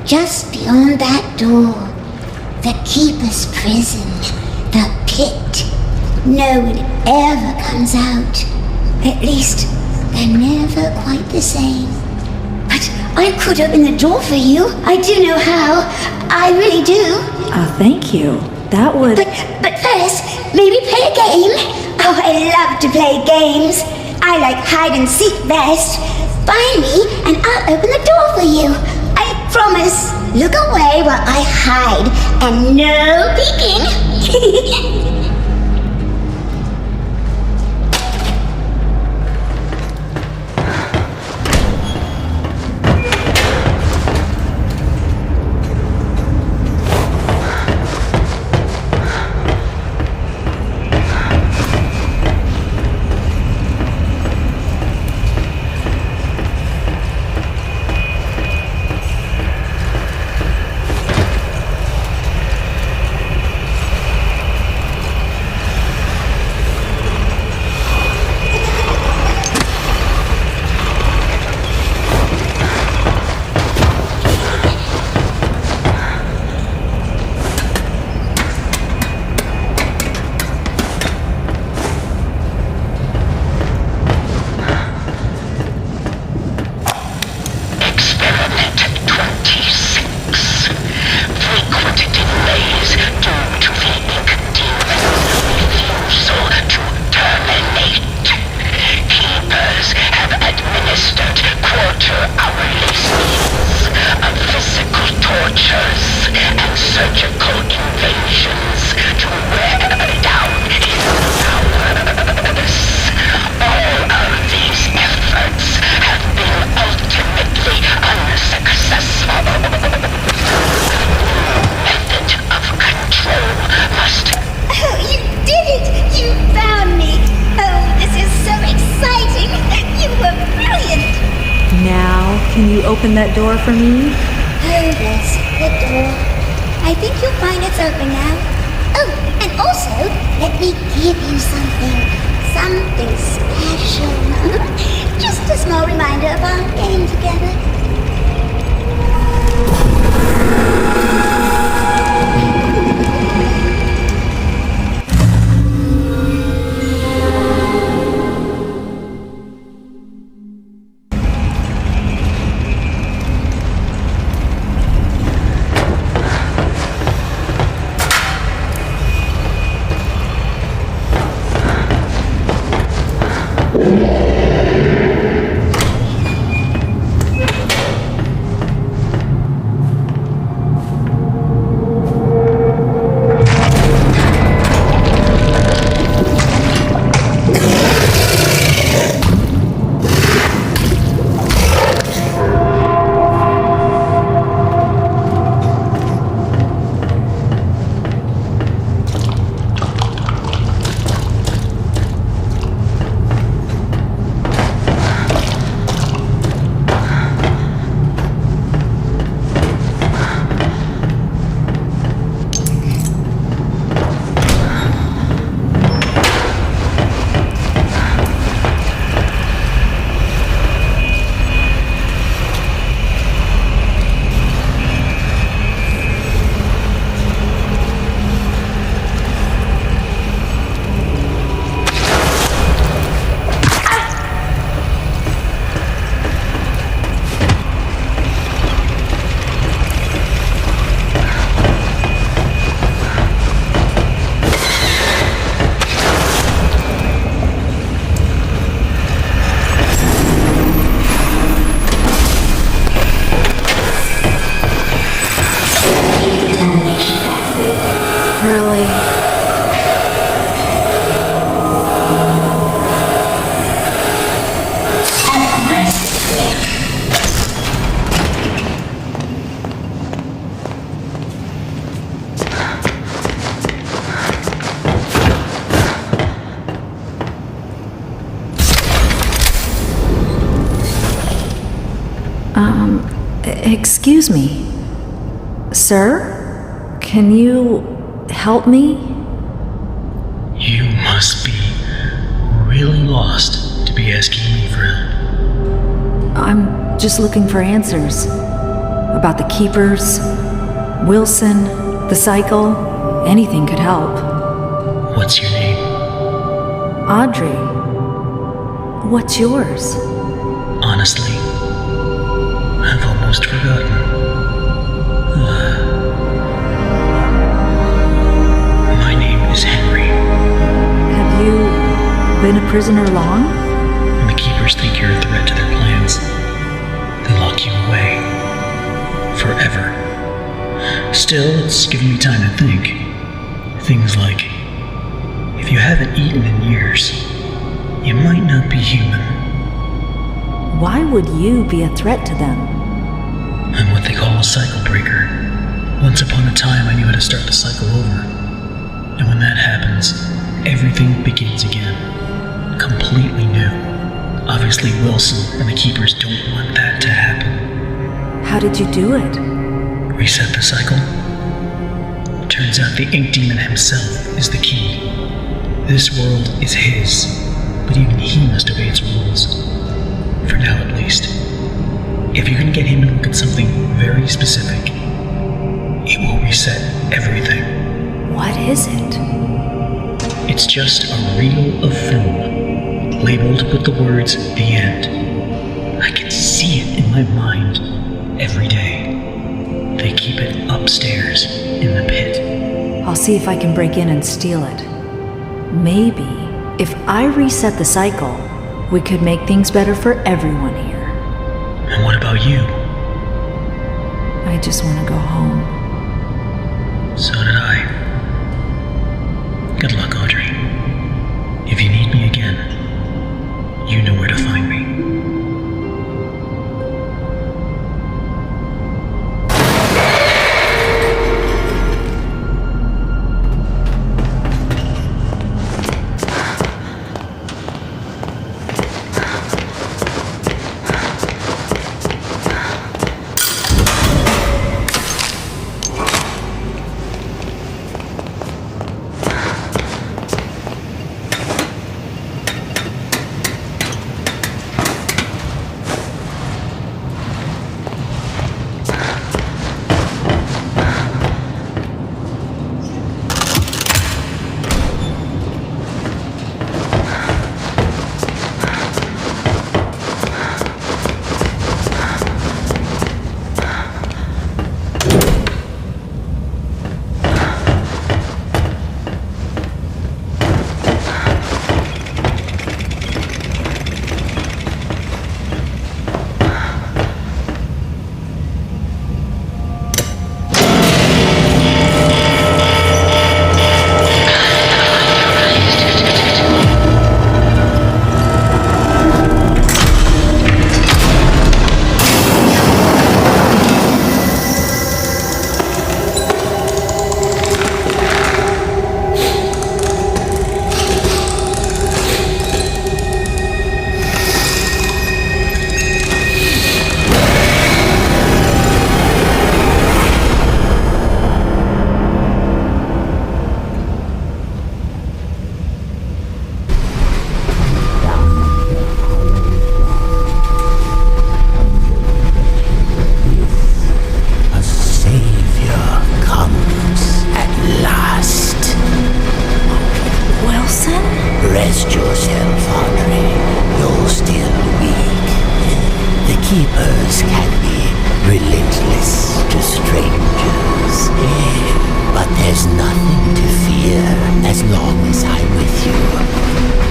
Just beyond that door. The keeper's prison. The pit. No one ever comes out. At least, they're never quite the same. But I could open the door for you. I do know how. I really do. Oh, thank you. That would... But first, maybe play a game? Oh, I love to play games. I like hide and seek best. Find me and I'll open the door for you. I promise. Look away while I hide and no peeking. Can you open that door for me? Oh, yes, the door. I think you'll find it's open now. Oh, and also, let me give you something. Something special. Just a small reminder of our game together. Really? Excuse me. Sir? Can you help me? You must be really lost to be asking me for help. I'm just looking for answers. About the keepers, Wilson, the cycle. Anything could help. What's your name? Audrey. What's yours? Honestly, I've almost forgotten. My name is Henry. Have you been a prisoner long? The keepers think you're a threat to their plans. They lock you away. Forever. Still, it's given me time to think. Things like, if you haven't eaten in years, you might not be human. Why would you be a threat to them? I'm what they call a cycle breaker. Once upon a time, I knew how to start the cycle over. And when that happens, everything begins again. Completely new. Obviously, Wilson and the Keepers don't want that to happen. How did you do it? Reset the cycle? Turns out the Ink Demon himself is the key. This world is his, but even he must obey its rules. For now, at least. If you can get him to look at something very specific, it will reset everything. What is it? It's just a reel of film, labeled with the words, "The End." I can see it in my mind every day. They keep it upstairs in the pit. I'll see if I can break in and steal it. Maybe, if I reset the cycle, we could make things better for everyone here. And what about you? I just want to go home. So did I. Good luck, Audrey. If you need me again, you know where to find me.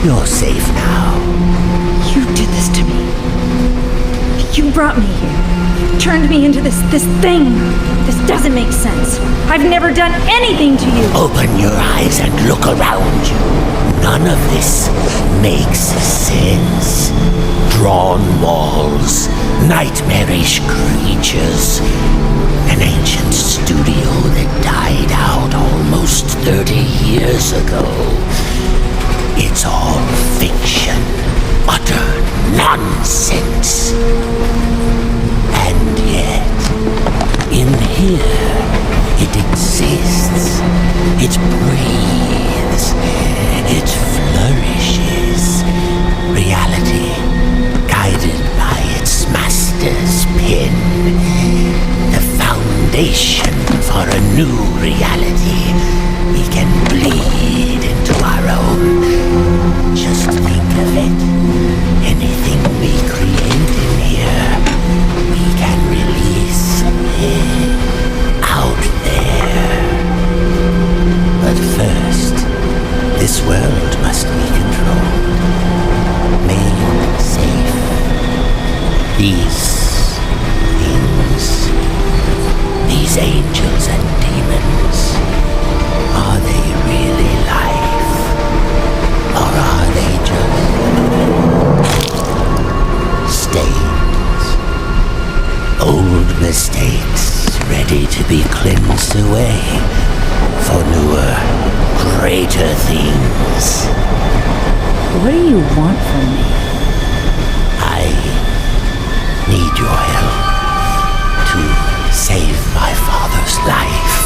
You're safe now. You did this to me. You brought me here. Turned me into this thing. This doesn't make sense. I've never done anything to you. Open your eyes and look around you. None of this makes sense. Drawn walls, nightmarish creatures, an ancient studio that died out almost 30 years ago. It's all fiction, utter nonsense. And yet, in here, it exists. It breathes. It flourishes. Reality, guided by its master's pen. The foundation for a new reality. We can bleed into our own. Just think of it. Anything we create in here, we can release out there. But first, this world must be controlled, made safe. These things, these angels and demons, are they really life? Or are they just stains? Old mistakes ready to be cleansed away for newer, greater things. What do you want from me? I need your help to save my father's life.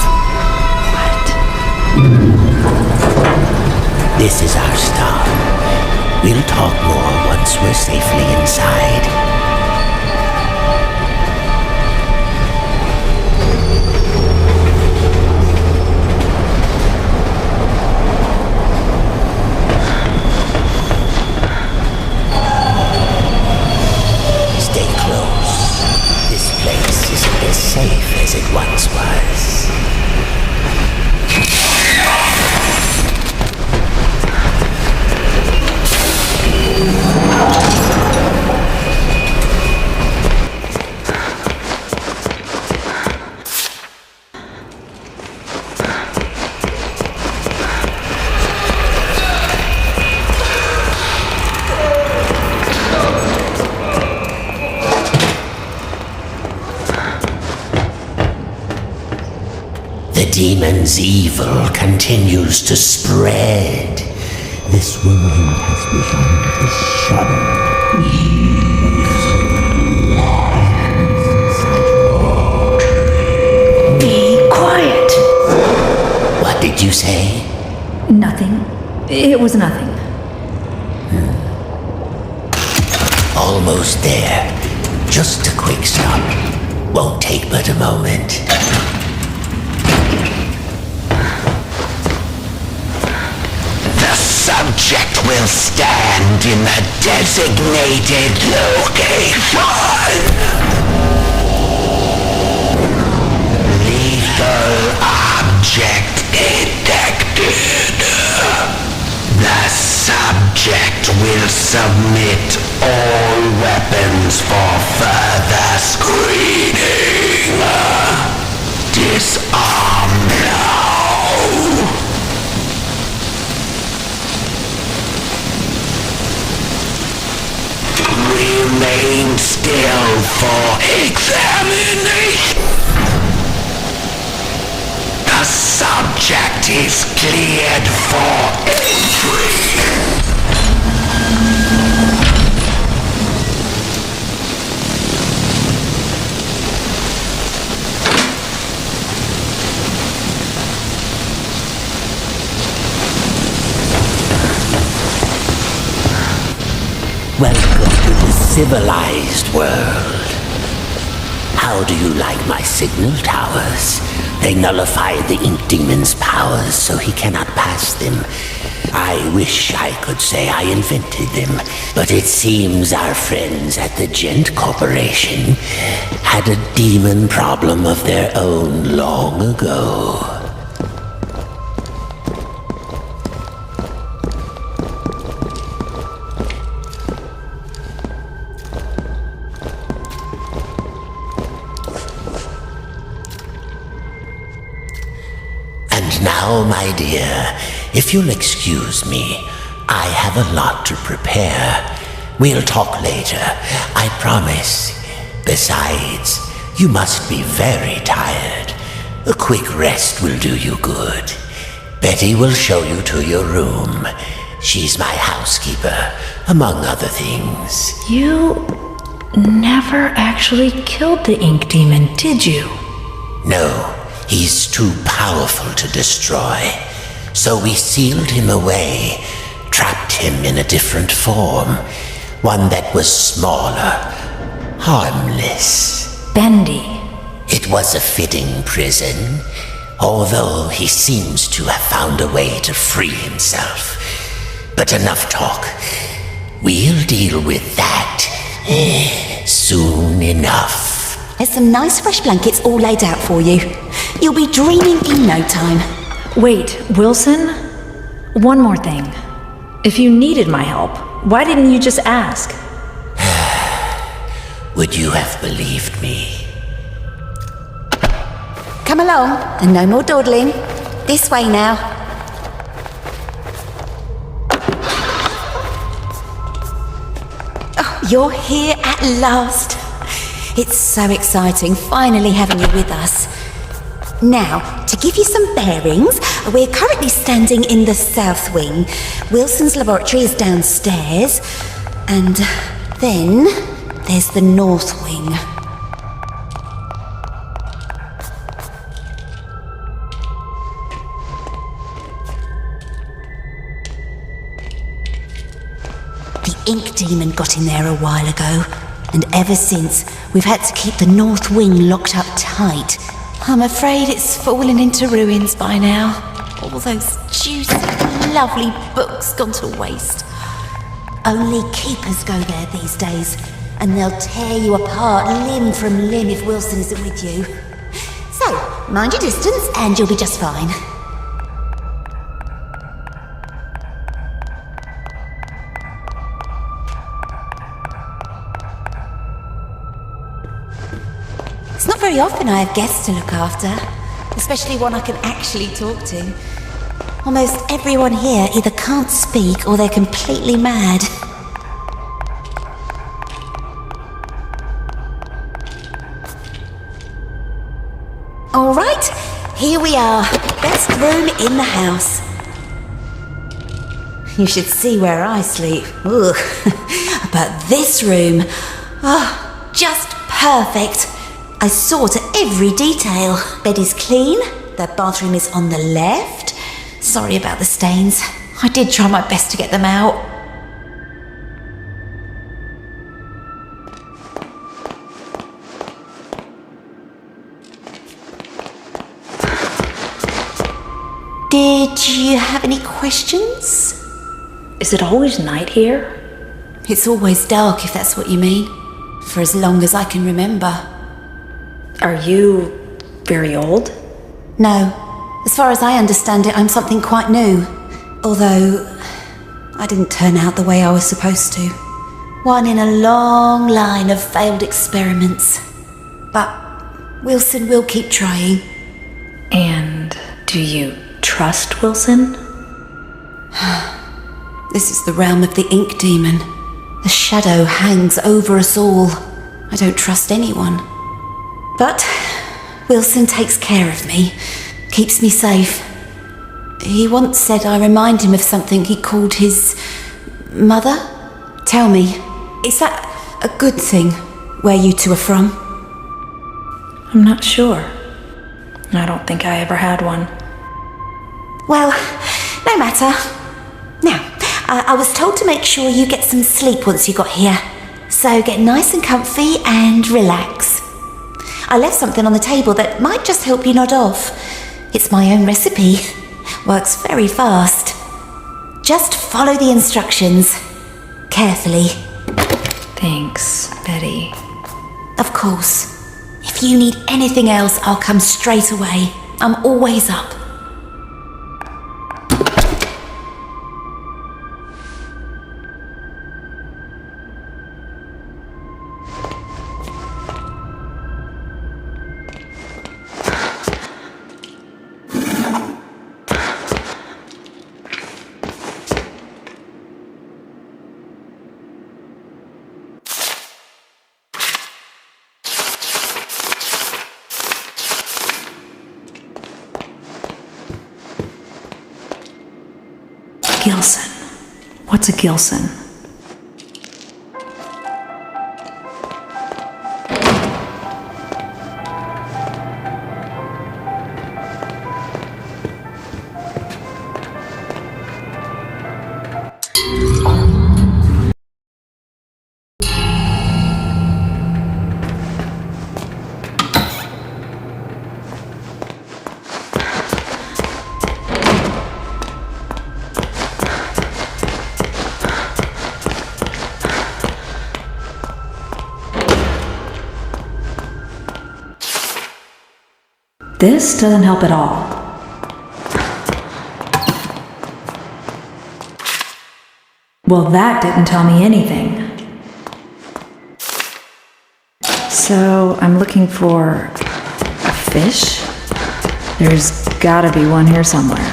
What? This is our start. We'll talk more once we're safely inside. Safe as it once was. Demon's evil continues to spread. This world has become a shudder. Be quiet. What did you say? Nothing. It was nothing. Almost there. Just a quick stop. Won't take but a moment. Subject will stand in the designated location. Lethal object detected. The subject will submit all weapons for further screening. Disarm now. Remain still for examination. The subject is cleared for entry. Welcome to the civilized world. How do you like my signal towers? They nullify the Ink Demon's powers so he cannot pass them. I wish I could say I invented them, but it seems our friends at the Gent Corporation had a demon problem of their own long ago. my dear, if you'll excuse me, I have a lot to prepare. We'll talk later, I promise. Besides, you must be very tired. A quick rest will do you good. Betty will show you to your room. She's my housekeeper, among other things. You never actually killed the ink demon, did you? No, he's too powerful to destroy. So we sealed him away, trapped him in a different form, one that was smaller, harmless. Bendy. It was a fitting prison, although he seems to have found a way to free himself. But enough talk. We'll deal with that soon enough. There's some nice fresh blankets all laid out for you. You'll be dreaming in no time. Wait, Wilson? One more thing. If you needed my help, why didn't you just ask? Would you have believed me? Come along, and no more dawdling. This way now. Oh, you're here at last. It's so exciting, finally having you with us. Now, to give you some bearings, we're currently standing in the south wing. Wilson's laboratory is downstairs, and then there's the north wing. The ink demon got in there a while ago, and ever since, we've had to keep the north wing locked up tight. I'm afraid it's fallen into ruins by now. All those juicy, lovely books gone to waste. Only keepers go there these days, and they'll tear you apart limb from limb if Wilson isn't with you. So, mind your distance and you'll be just fine. It's not very often I have guests to look after, especially one I can actually talk to. Almost everyone here either can't speak or they're completely mad. All right, here we are. Best room in the house. You should see where I sleep. Ugh. But this room, just perfect. I saw to every detail. Bed is clean. The bathroom is on the left. Sorry about the stains. I did try my best to get them out. Did you have any questions? Is it always night here? It's always dark, if that's what you mean. For as long as I can remember. Are you very old? No. As far as I understand it, I'm something quite new. Although, I didn't turn out the way I was supposed to. One in a long line of failed experiments. But Wilson will keep trying. And do you trust Wilson? This is the realm of the ink demon. The shadow hangs over us all. I don't trust anyone. But Wilson takes care of me, keeps me safe. He once said I remind him of something he called his mother. Tell me, is that a good thing, where you two are from? I'm not sure. I don't think I ever had one. Well, no matter. Now, I was told to make sure you get some sleep once you got here. So get nice and comfy and relax. I left something on the table that might just help you nod off. It's my own recipe. Works very fast. Just follow the instructions. Carefully. Thanks, Betty. Of course. If you need anything else, I'll come straight away. I'm always up. Gilson. What's a Gilson? This doesn't help at all. Well, that didn't tell me anything. So, I'm looking for a fish? There's gotta be one here somewhere.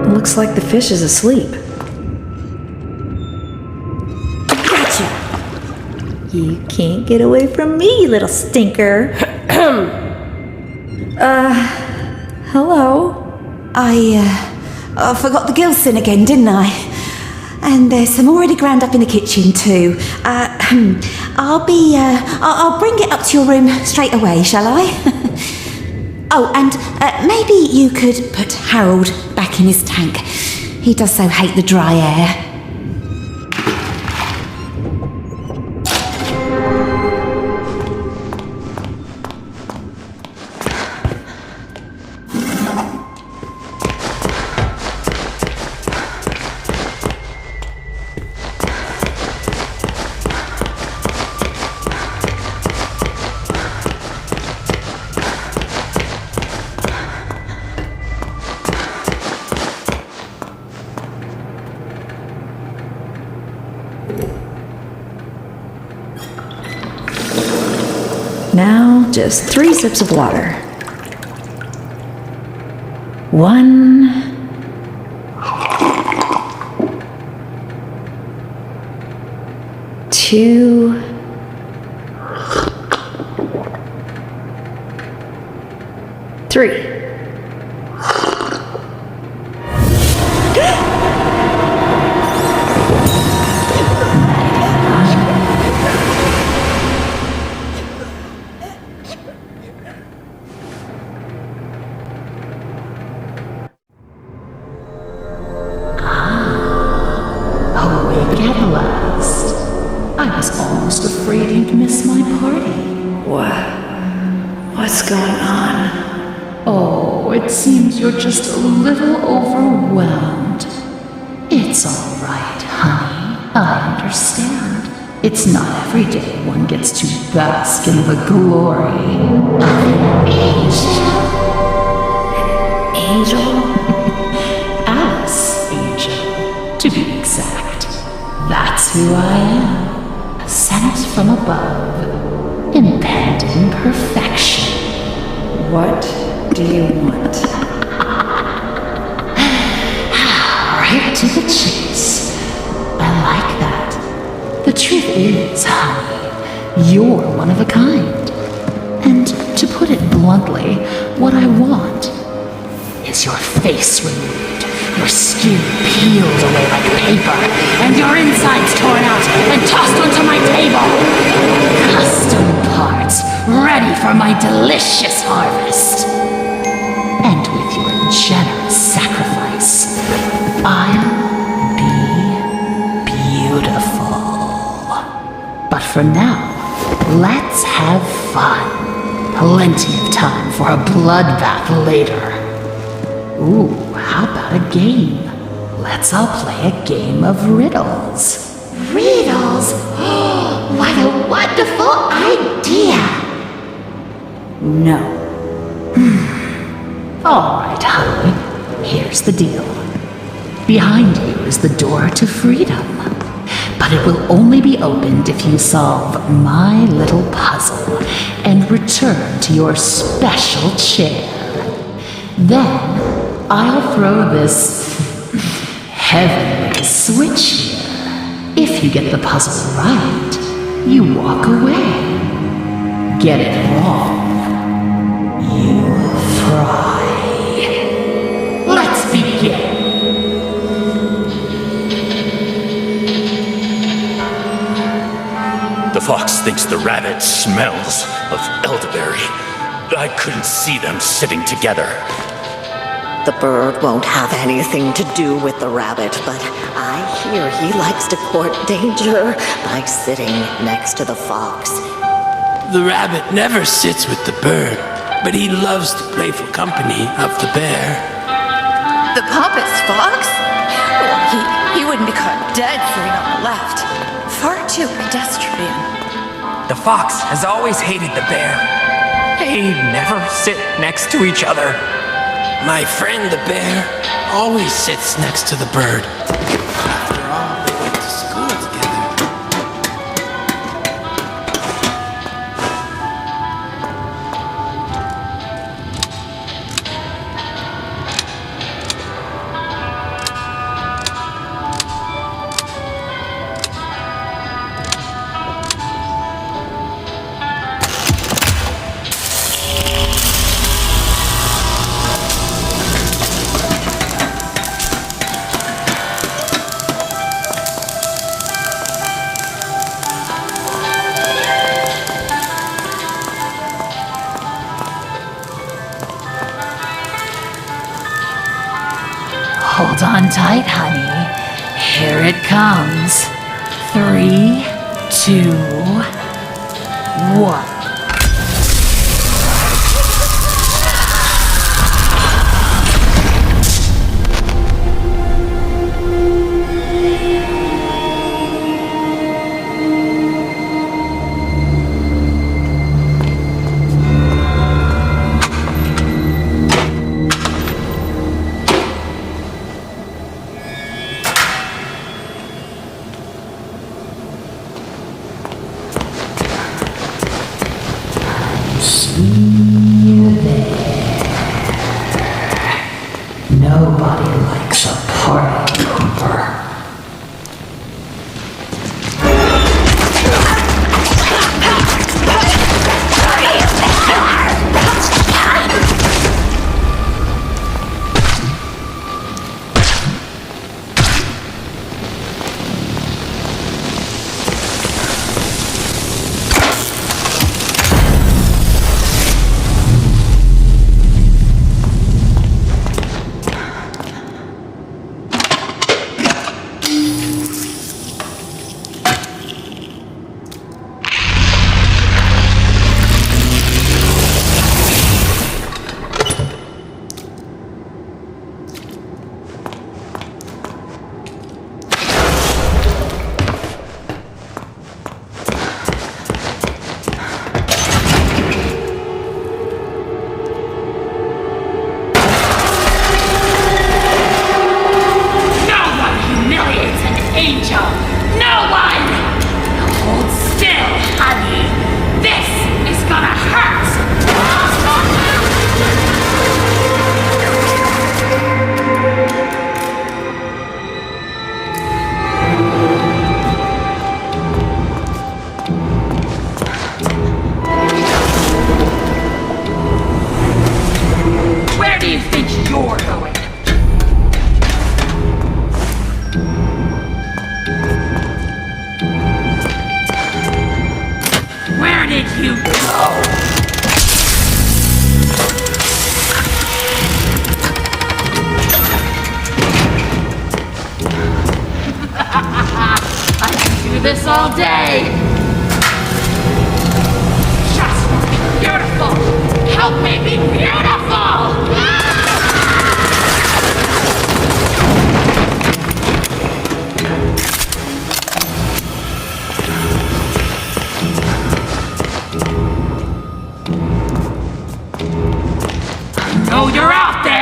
Looks like the fish is asleep. Gotcha! You can't get away from me, little stinker. Hello? I forgot the Gilson again, didn't I? And there's some already ground up in the kitchen too. I'll bring it up to your room straight away, shall I? Oh, and maybe you could put Harold back in his tank. He does so hate the dry air. Now, just 3 sips of water. 1. 2. 3. I was almost afraid you'd miss my party. What's going on? Oh, it seems you're just a little overwhelmed. It's all right, honey. I understand. It's not every day one gets to bask in the glory of an angel. Angel? Alice Angel, to be exact. That's who I am. Sent from above. Impending perfection. What do you want? Right to the chase. I like that. The truth is, honey, you're one of a kind. And to put it bluntly, what I want is your face removed, your skin peeled away like paper, and your insides torn out and tossed onto my table. Custom parts, ready for my delicious harvest. And with your generous sacrifice, I'll be beautiful. But for now, let's have fun. Plenty of time for a bloodbath later. Ooh, how about a game? Let's all play a game of riddles. Riddles? What a wonderful idea! No. All right, honey. Here's the deal. Behind you is the door to freedom. but it will only be opened if you solve my little puzzle and return to your special chair. Then I'll throw this heavenly switch here. If you get the puzzle right, you walk away. Get it wrong, you will fry. Let's begin. The fox thinks the rabbit smells of elderberry. I couldn't see them sitting together. The bird won't have anything to do with the rabbit, but I hear he likes to court danger by sitting next to the fox. The rabbit never sits with the bird, but he loves the playful company of the bear. The pompous fox? Well, he wouldn't be caught dead sitting on the left. Far too pedestrian. The fox has always hated the bear. They never sit next to each other. My friend the bear always sits next to the bird. After all, they went to school together. Hold on tight, honey. Here it comes. 3, 2, 1. Nobody likes a party pooper. This all day. Just be beautiful. Help me be beautiful. I know you're out there.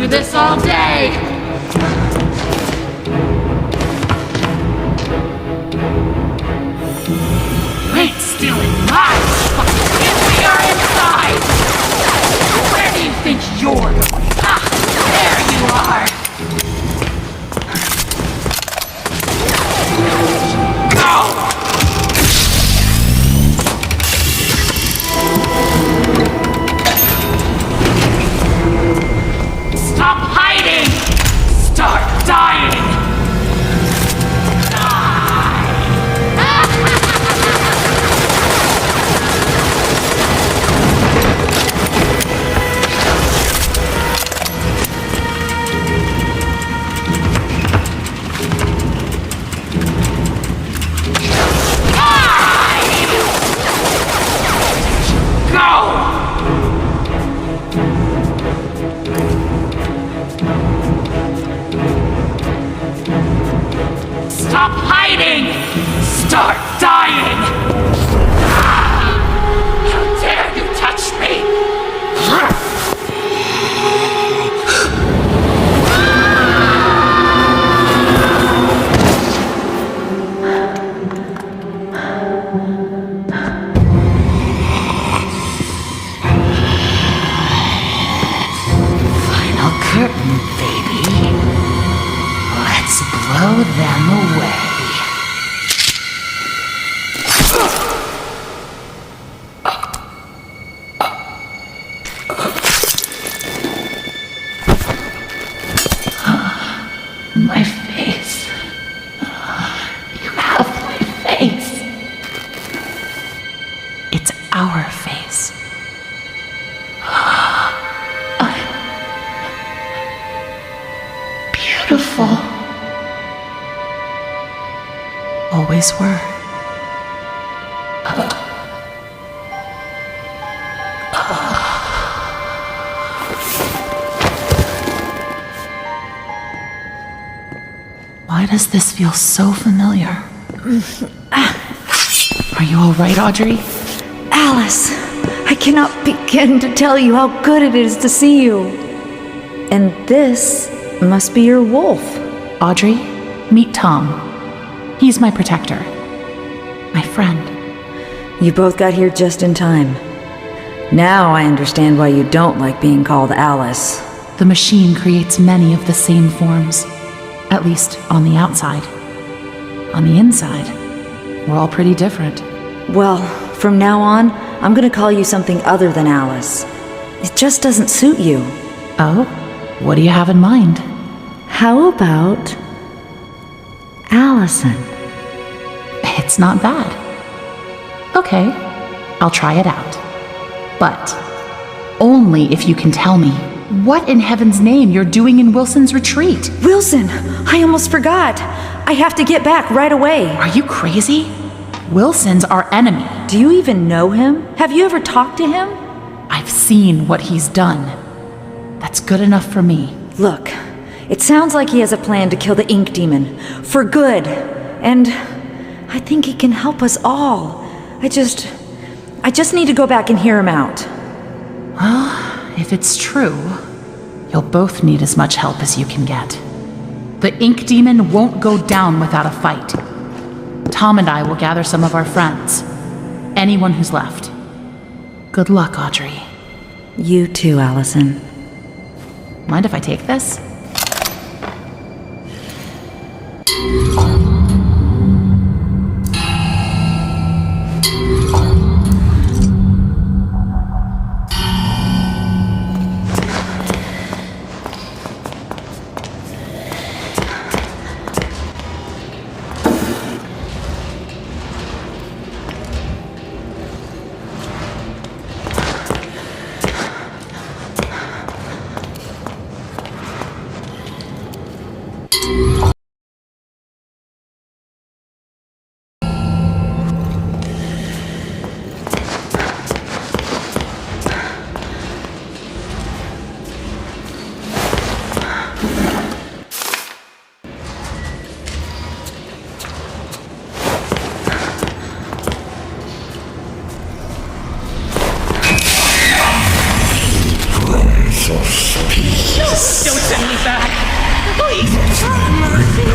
do this all day! You ain't stealing my fucking kids, we are inside! Where do you think you're going? Ah, there you are! Go! Stop hiding! Start dying! Stop hiding! Start dying! How dare you touch me! Final curtain, baby. Let's blow them away. My face. You have my face. It's our face. Beautiful. Always were. Why does this feel so familiar? Are you all right, Audrey? Alice, I cannot begin to tell you how good it is to see you. And this must be your wolf. Audrey, meet Tom. He's my protector. My friend. You both got here just in time. Now I understand why you don't like being called Alice. The machine creates many of the same forms. At least on the outside. On the inside, we're all pretty different. Well, from now on, I'm gonna call you something other than Alice. It just doesn't suit you. Oh? What do you have in mind? How about Allison? It's not bad. Okay, I'll try it out. But only if you can tell me what in heaven's name you're doing in Wilson's retreat. Wilson! I almost forgot! I have to get back right away. Are you crazy? Wilson's our enemy. Do you even know him? Have you ever talked to him? I've seen what he's done. That's good enough for me. Look, it sounds like he has a plan to kill the ink demon. For good. And I think he can help us all. I just need to go back and hear him out. Well, if it's true, you'll both need as much help as you can get. The ink demon won't go down without a fight. Tom and I will gather some of our friends. Anyone who's left. Good luck, Audrey. You too, Allison. Mind if I take this? send me back. Please, have mercy.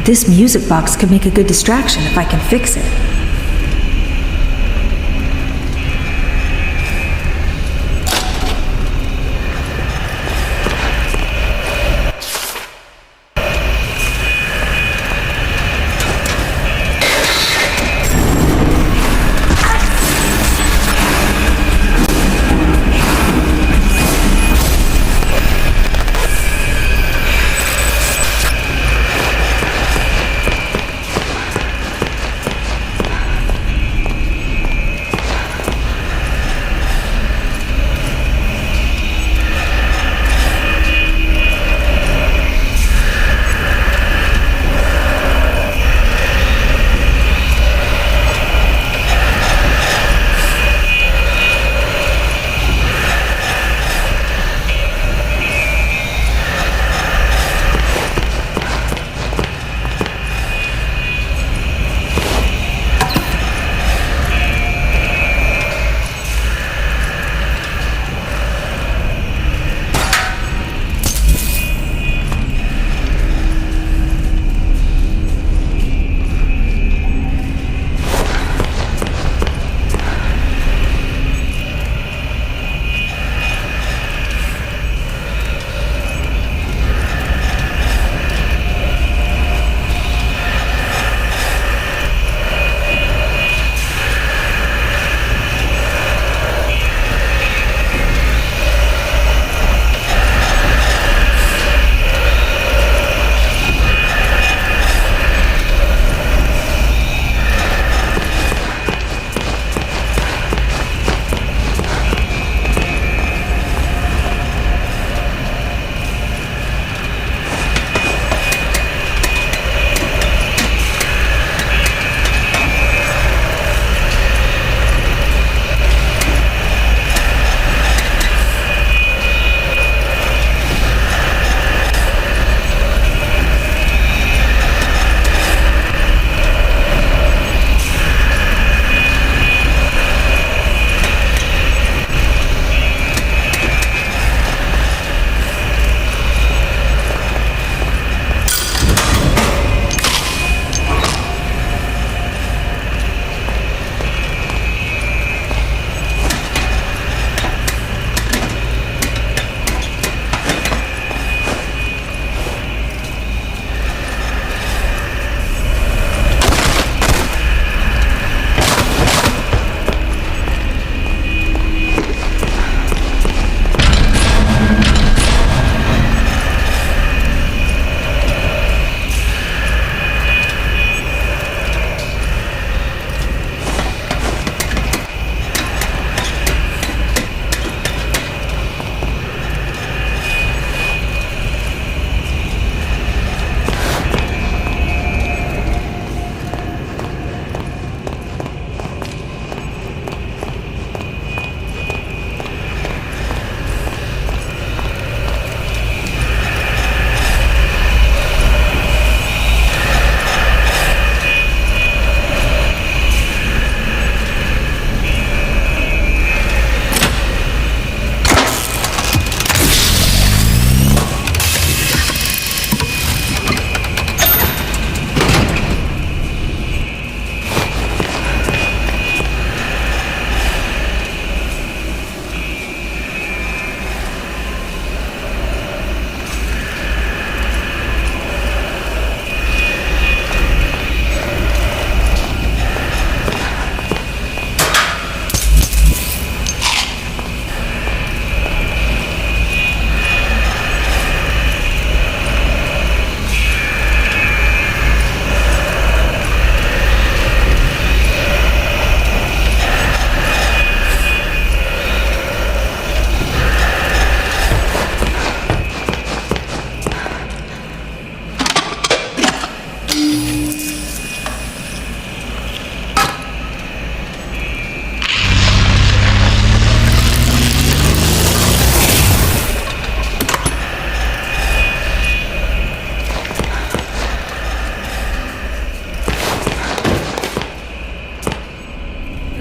This music box could make a good distraction if I can fix it.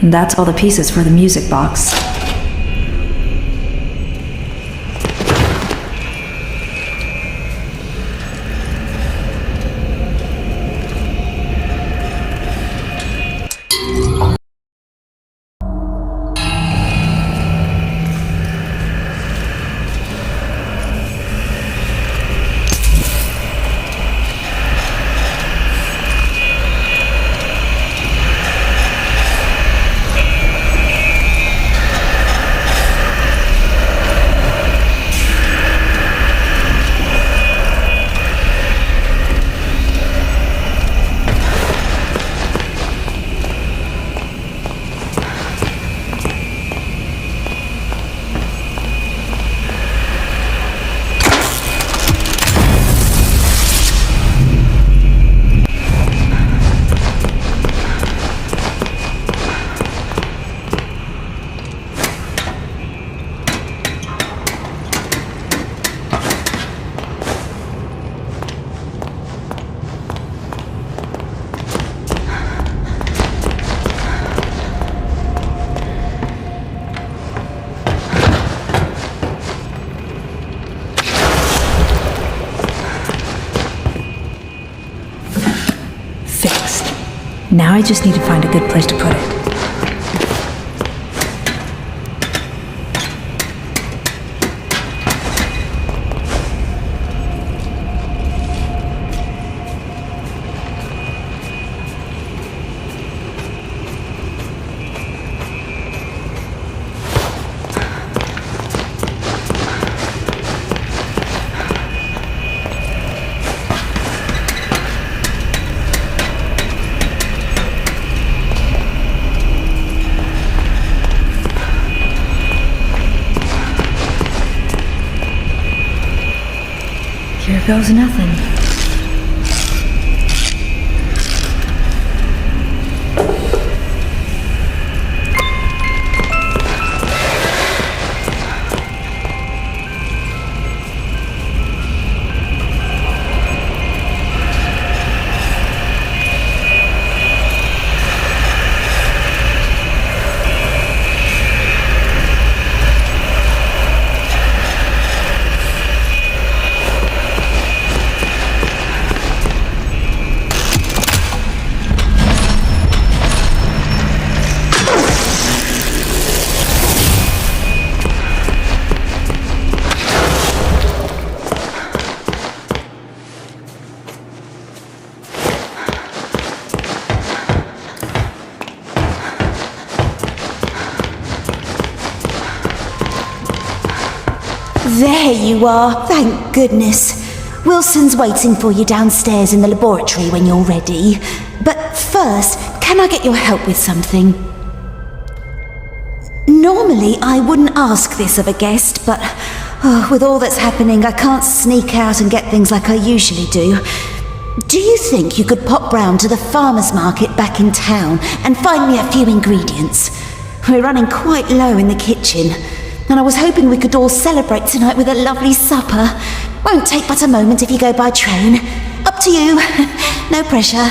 And that's all the pieces for the music box. Now I just need to find a good place to put it. Here goes nothing. There you are, thank goodness. Wilson's waiting for you downstairs in the laboratory when you're ready. But first, can I get your help with something? Normally, I wouldn't ask this of a guest, but with all that's happening, I can't sneak out and get things like I usually do. Do you think you could pop round to the farmer's market back in town and find me a few ingredients? We're running quite low in the kitchen, and I was hoping we could all celebrate tonight with a lovely supper. Won't take but a moment if you go by train. Up to you. No pressure.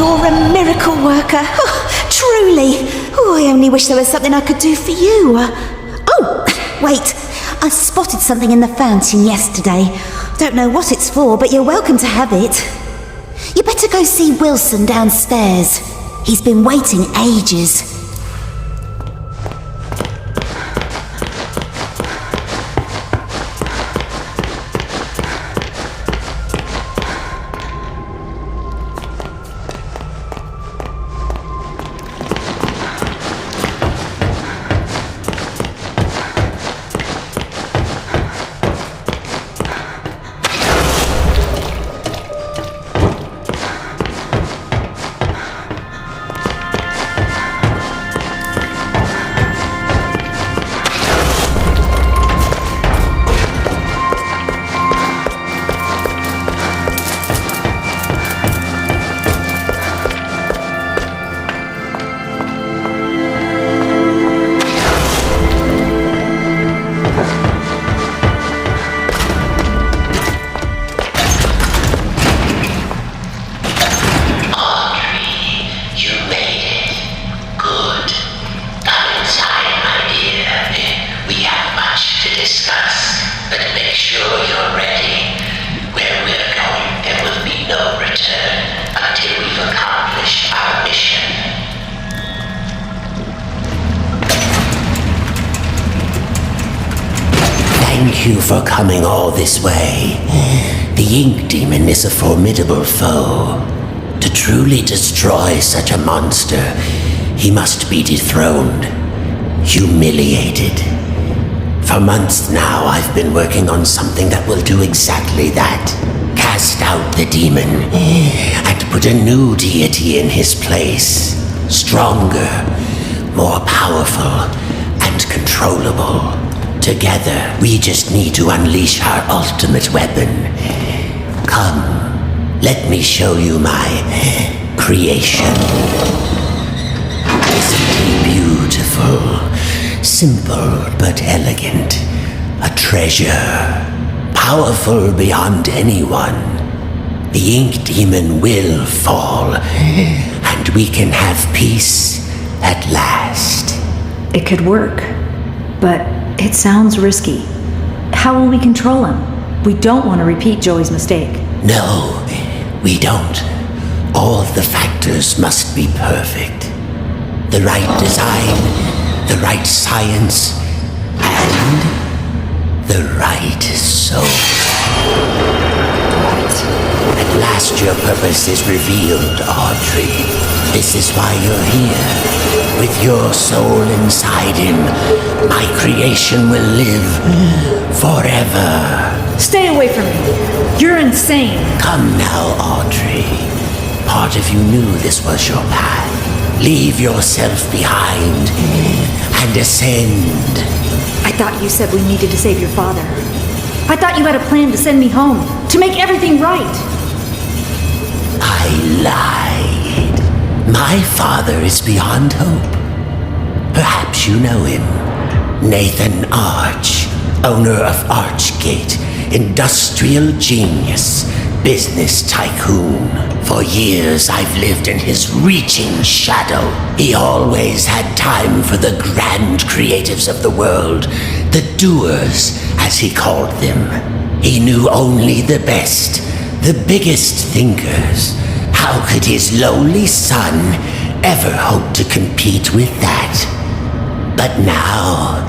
You're a miracle worker. Oh, truly. Oh, I only wish there was something I could do for you. Oh, wait. I spotted something in the fountain yesterday. Don't know what it's for, but you're welcome to have it. You better go see Wilson downstairs. He's been waiting ages. Thank you for coming all this way. The Ink Demon is a formidable foe. To truly destroy such a monster, he must be dethroned, humiliated. For months now, I've been working on something that will do exactly that. Cast out the demon and put a new deity in his place. Stronger, more powerful, and controllable. Together, we just need to unleash our ultimate weapon. Come, let me show you my creation. Isn't he beautiful? Simple but elegant. A treasure. Powerful beyond anyone. The Ink Demon will fall, and we can have peace at last. It could work, but it sounds risky. How will we control him? We don't want to repeat Joey's mistake. No, we don't. All of the factors must be perfect. The right design, the right science, and the right soul. At last your purpose is revealed, Audrey. This is why you're here. With your soul inside him, my creation will live forever. Stay away from me. You're insane. Come now, Audrey. Part of you knew this was your path. Leave yourself behind and ascend. I thought you said we needed to save your father. I thought you had a plan to send me home, to make everything right. I lied. My father is beyond hope. Perhaps you know him. Nathan Arch, owner of Archgate, industrial genius, business tycoon. For years I've lived in his reaching shadow. He always had time for the grand creatives of the world, the doers, as he called them. He knew only the best, the biggest thinkers. How could his lowly son ever hope to compete with that? But now,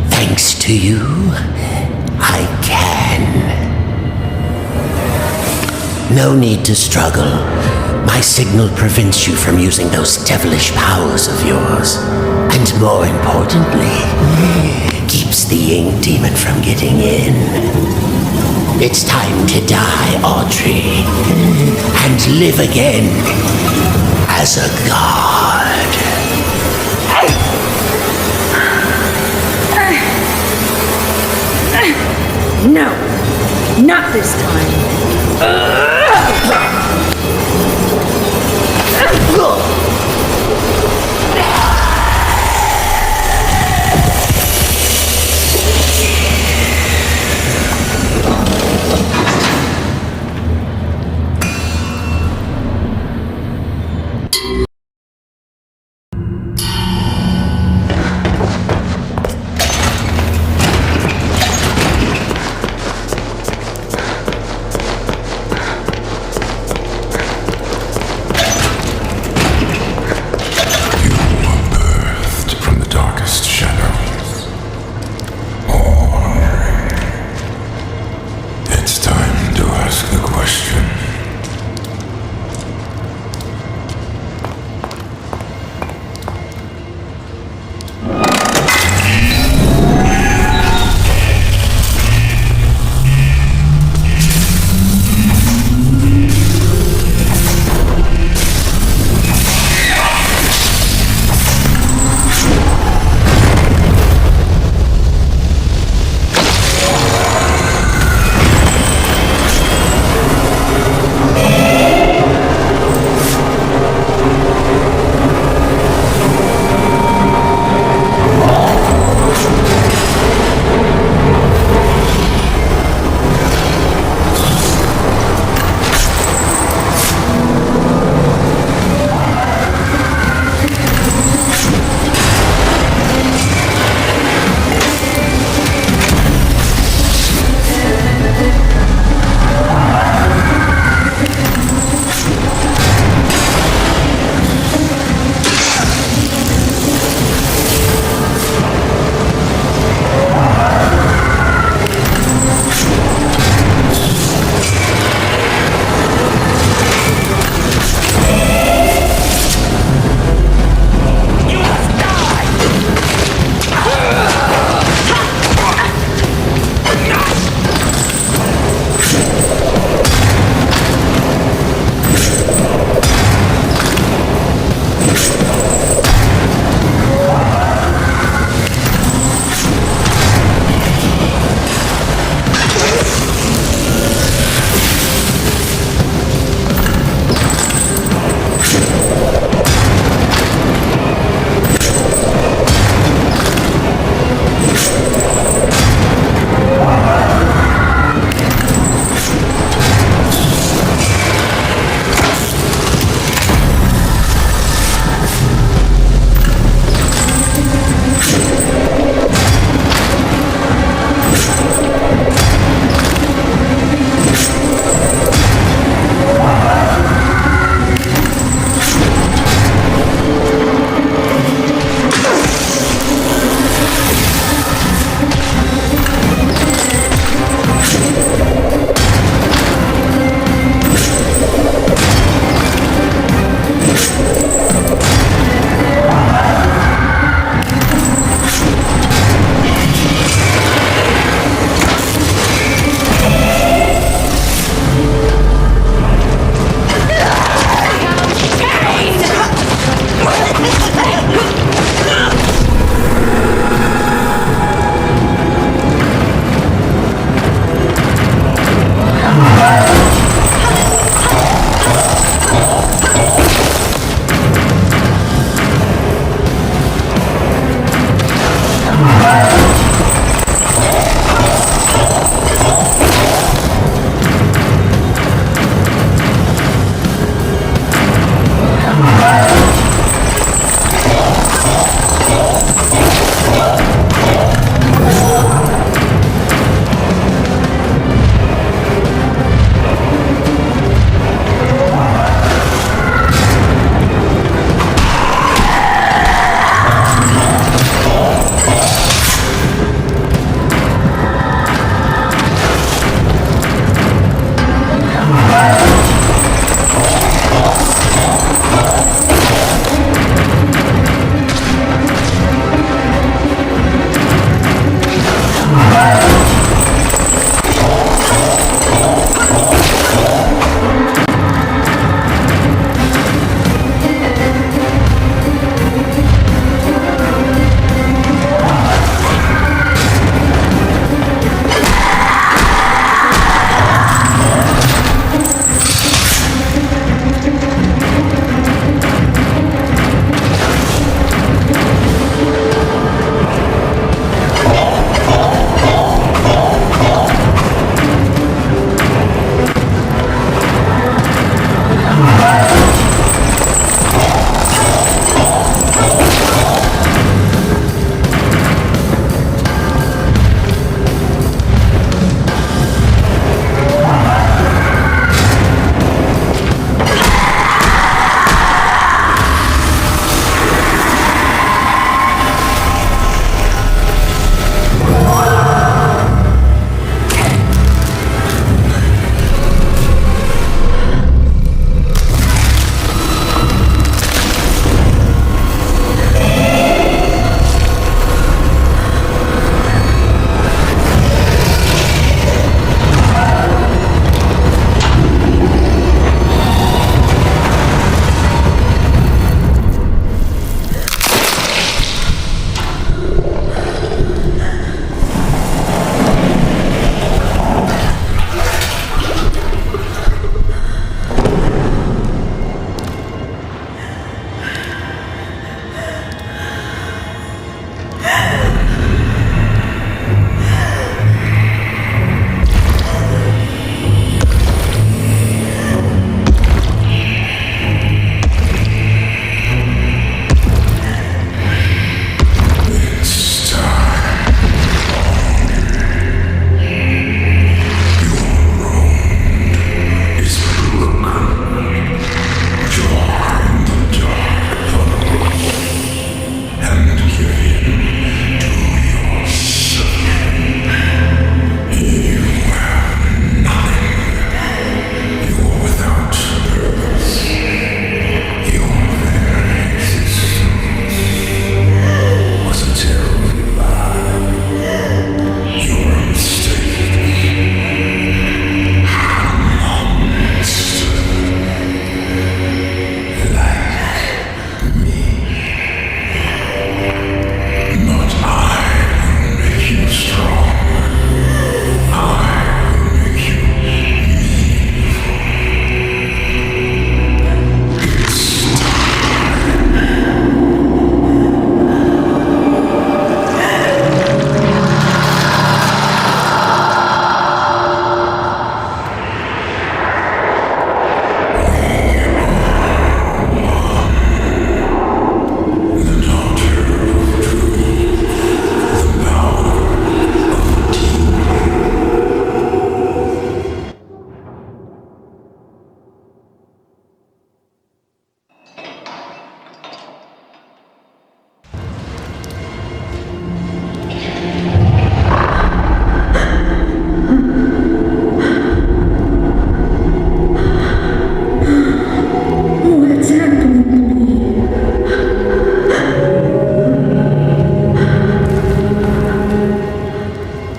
thanks to you, I can. No need to struggle. My signal prevents you from using those devilish powers of yours. And more importantly, keeps the Ink Demon from getting in. It's time to die, Audrey, and live again as a god. No, not this time.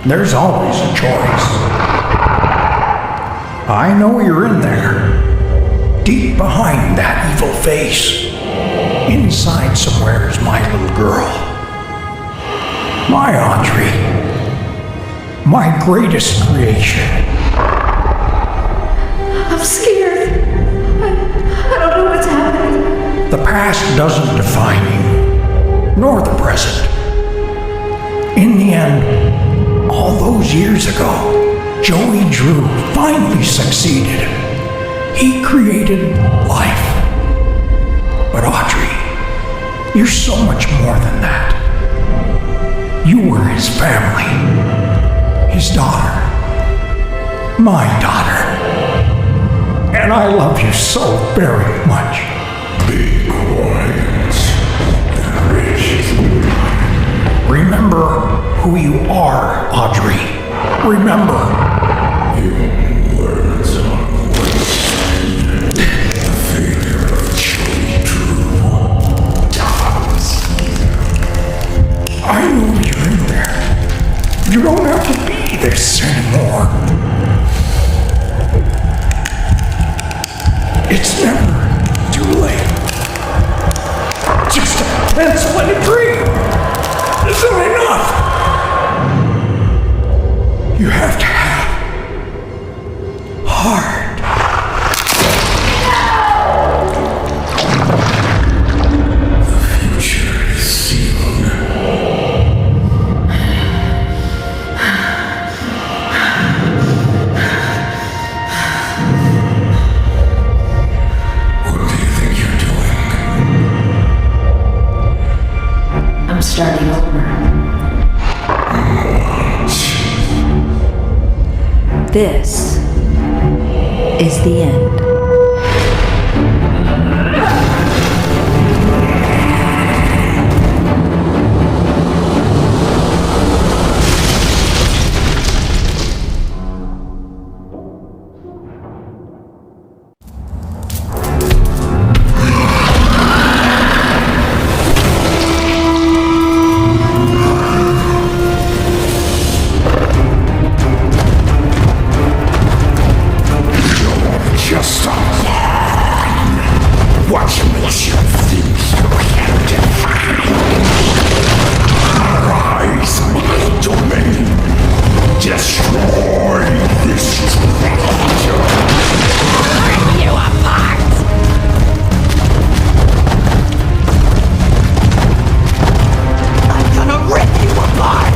There's always a choice. I know you're in there. Deep behind that evil face. Inside somewhere is my little girl. My Audrey. My greatest creation. I'm scared. I don't know what's happening. The past doesn't define you, nor the present. In the end, all those years ago, Joey Drew finally succeeded. He created life. But Audrey, you're so much more than that. You were his family. His daughter. My daughter. And I love you so very much. Be quiet and rich. Remember who you are, Audrey. Remember. Your words are wasted. The failure of Joey Drew does. I know you're in there. You don't have to be this anymore. It's never too late. Just a pencil and a dream isn't enough. You have to have heart. The future is sealed. What do you think you're doing? I'm starting over. This is the end. Just a pawn. What makes you think you can define? Arise, my domain. Destroy this treasure. Rip you apart. I'm gonna rip you apart.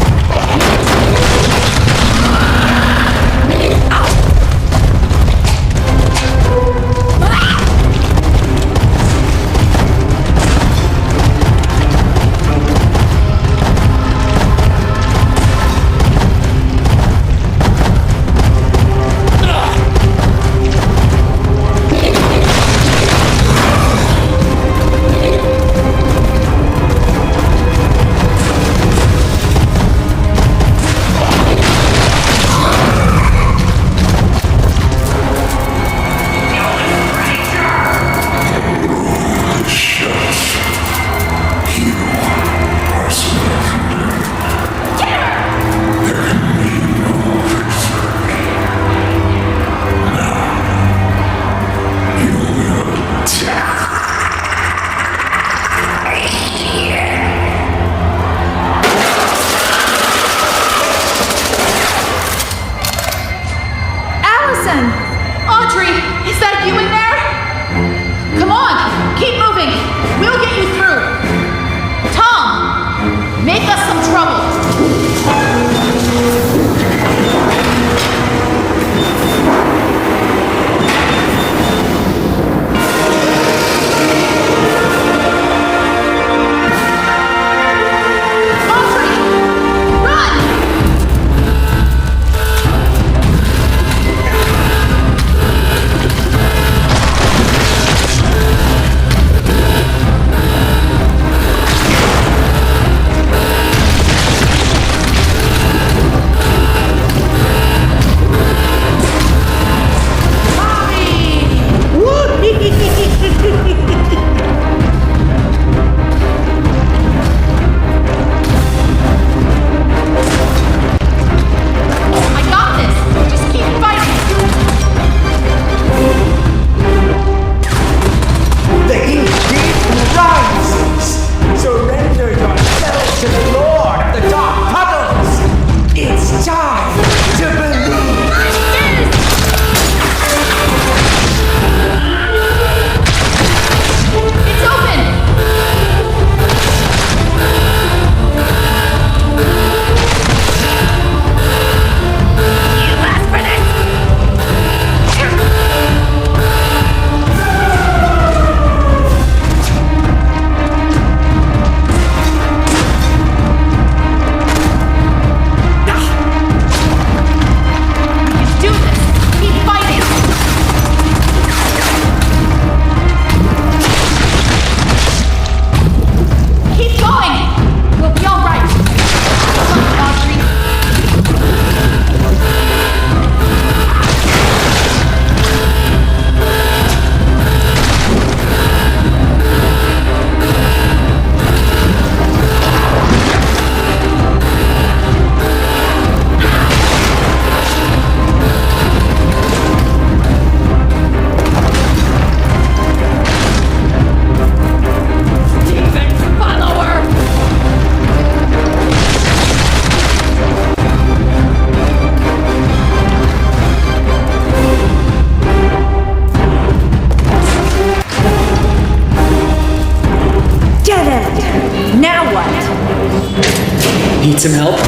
Need some help?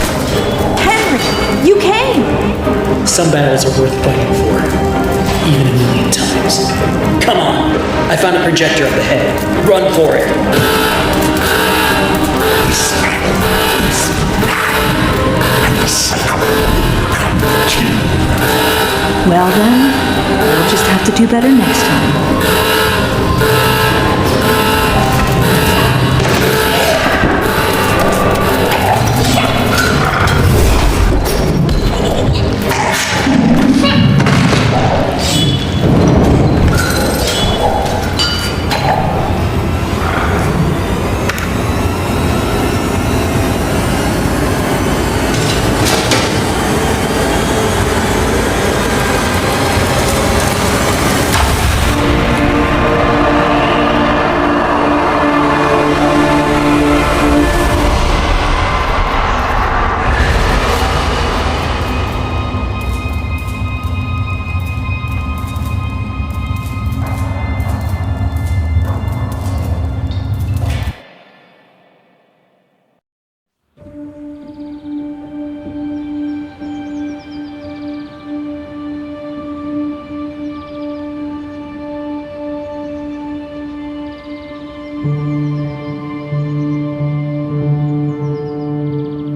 Henry, you came! Some battles are worth fighting for, even 1,000,000 times. Come on! I found a projector up ahead. Run for it! Well then, we'll just have to do better next time.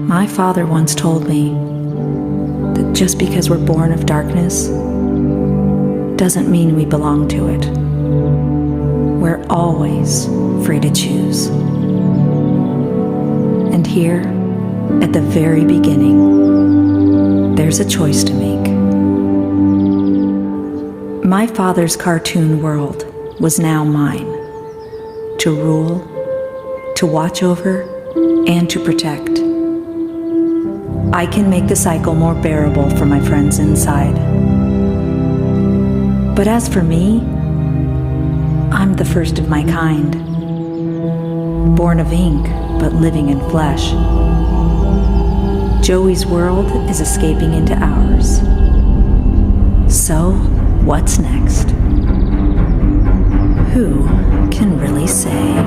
My father once told me that just because we're born of darkness doesn't mean we belong to it. We're always free to choose. And here, at the very beginning, there's a choice to make. My father's cartoon world was now mine, to rule, to watch over, and to protect. I can make the cycle more bearable for my friends inside. But as for me, I'm the first of my kind. Born of ink, but living in flesh. Joey's world is escaping into ours. So, what's next? Who can really say?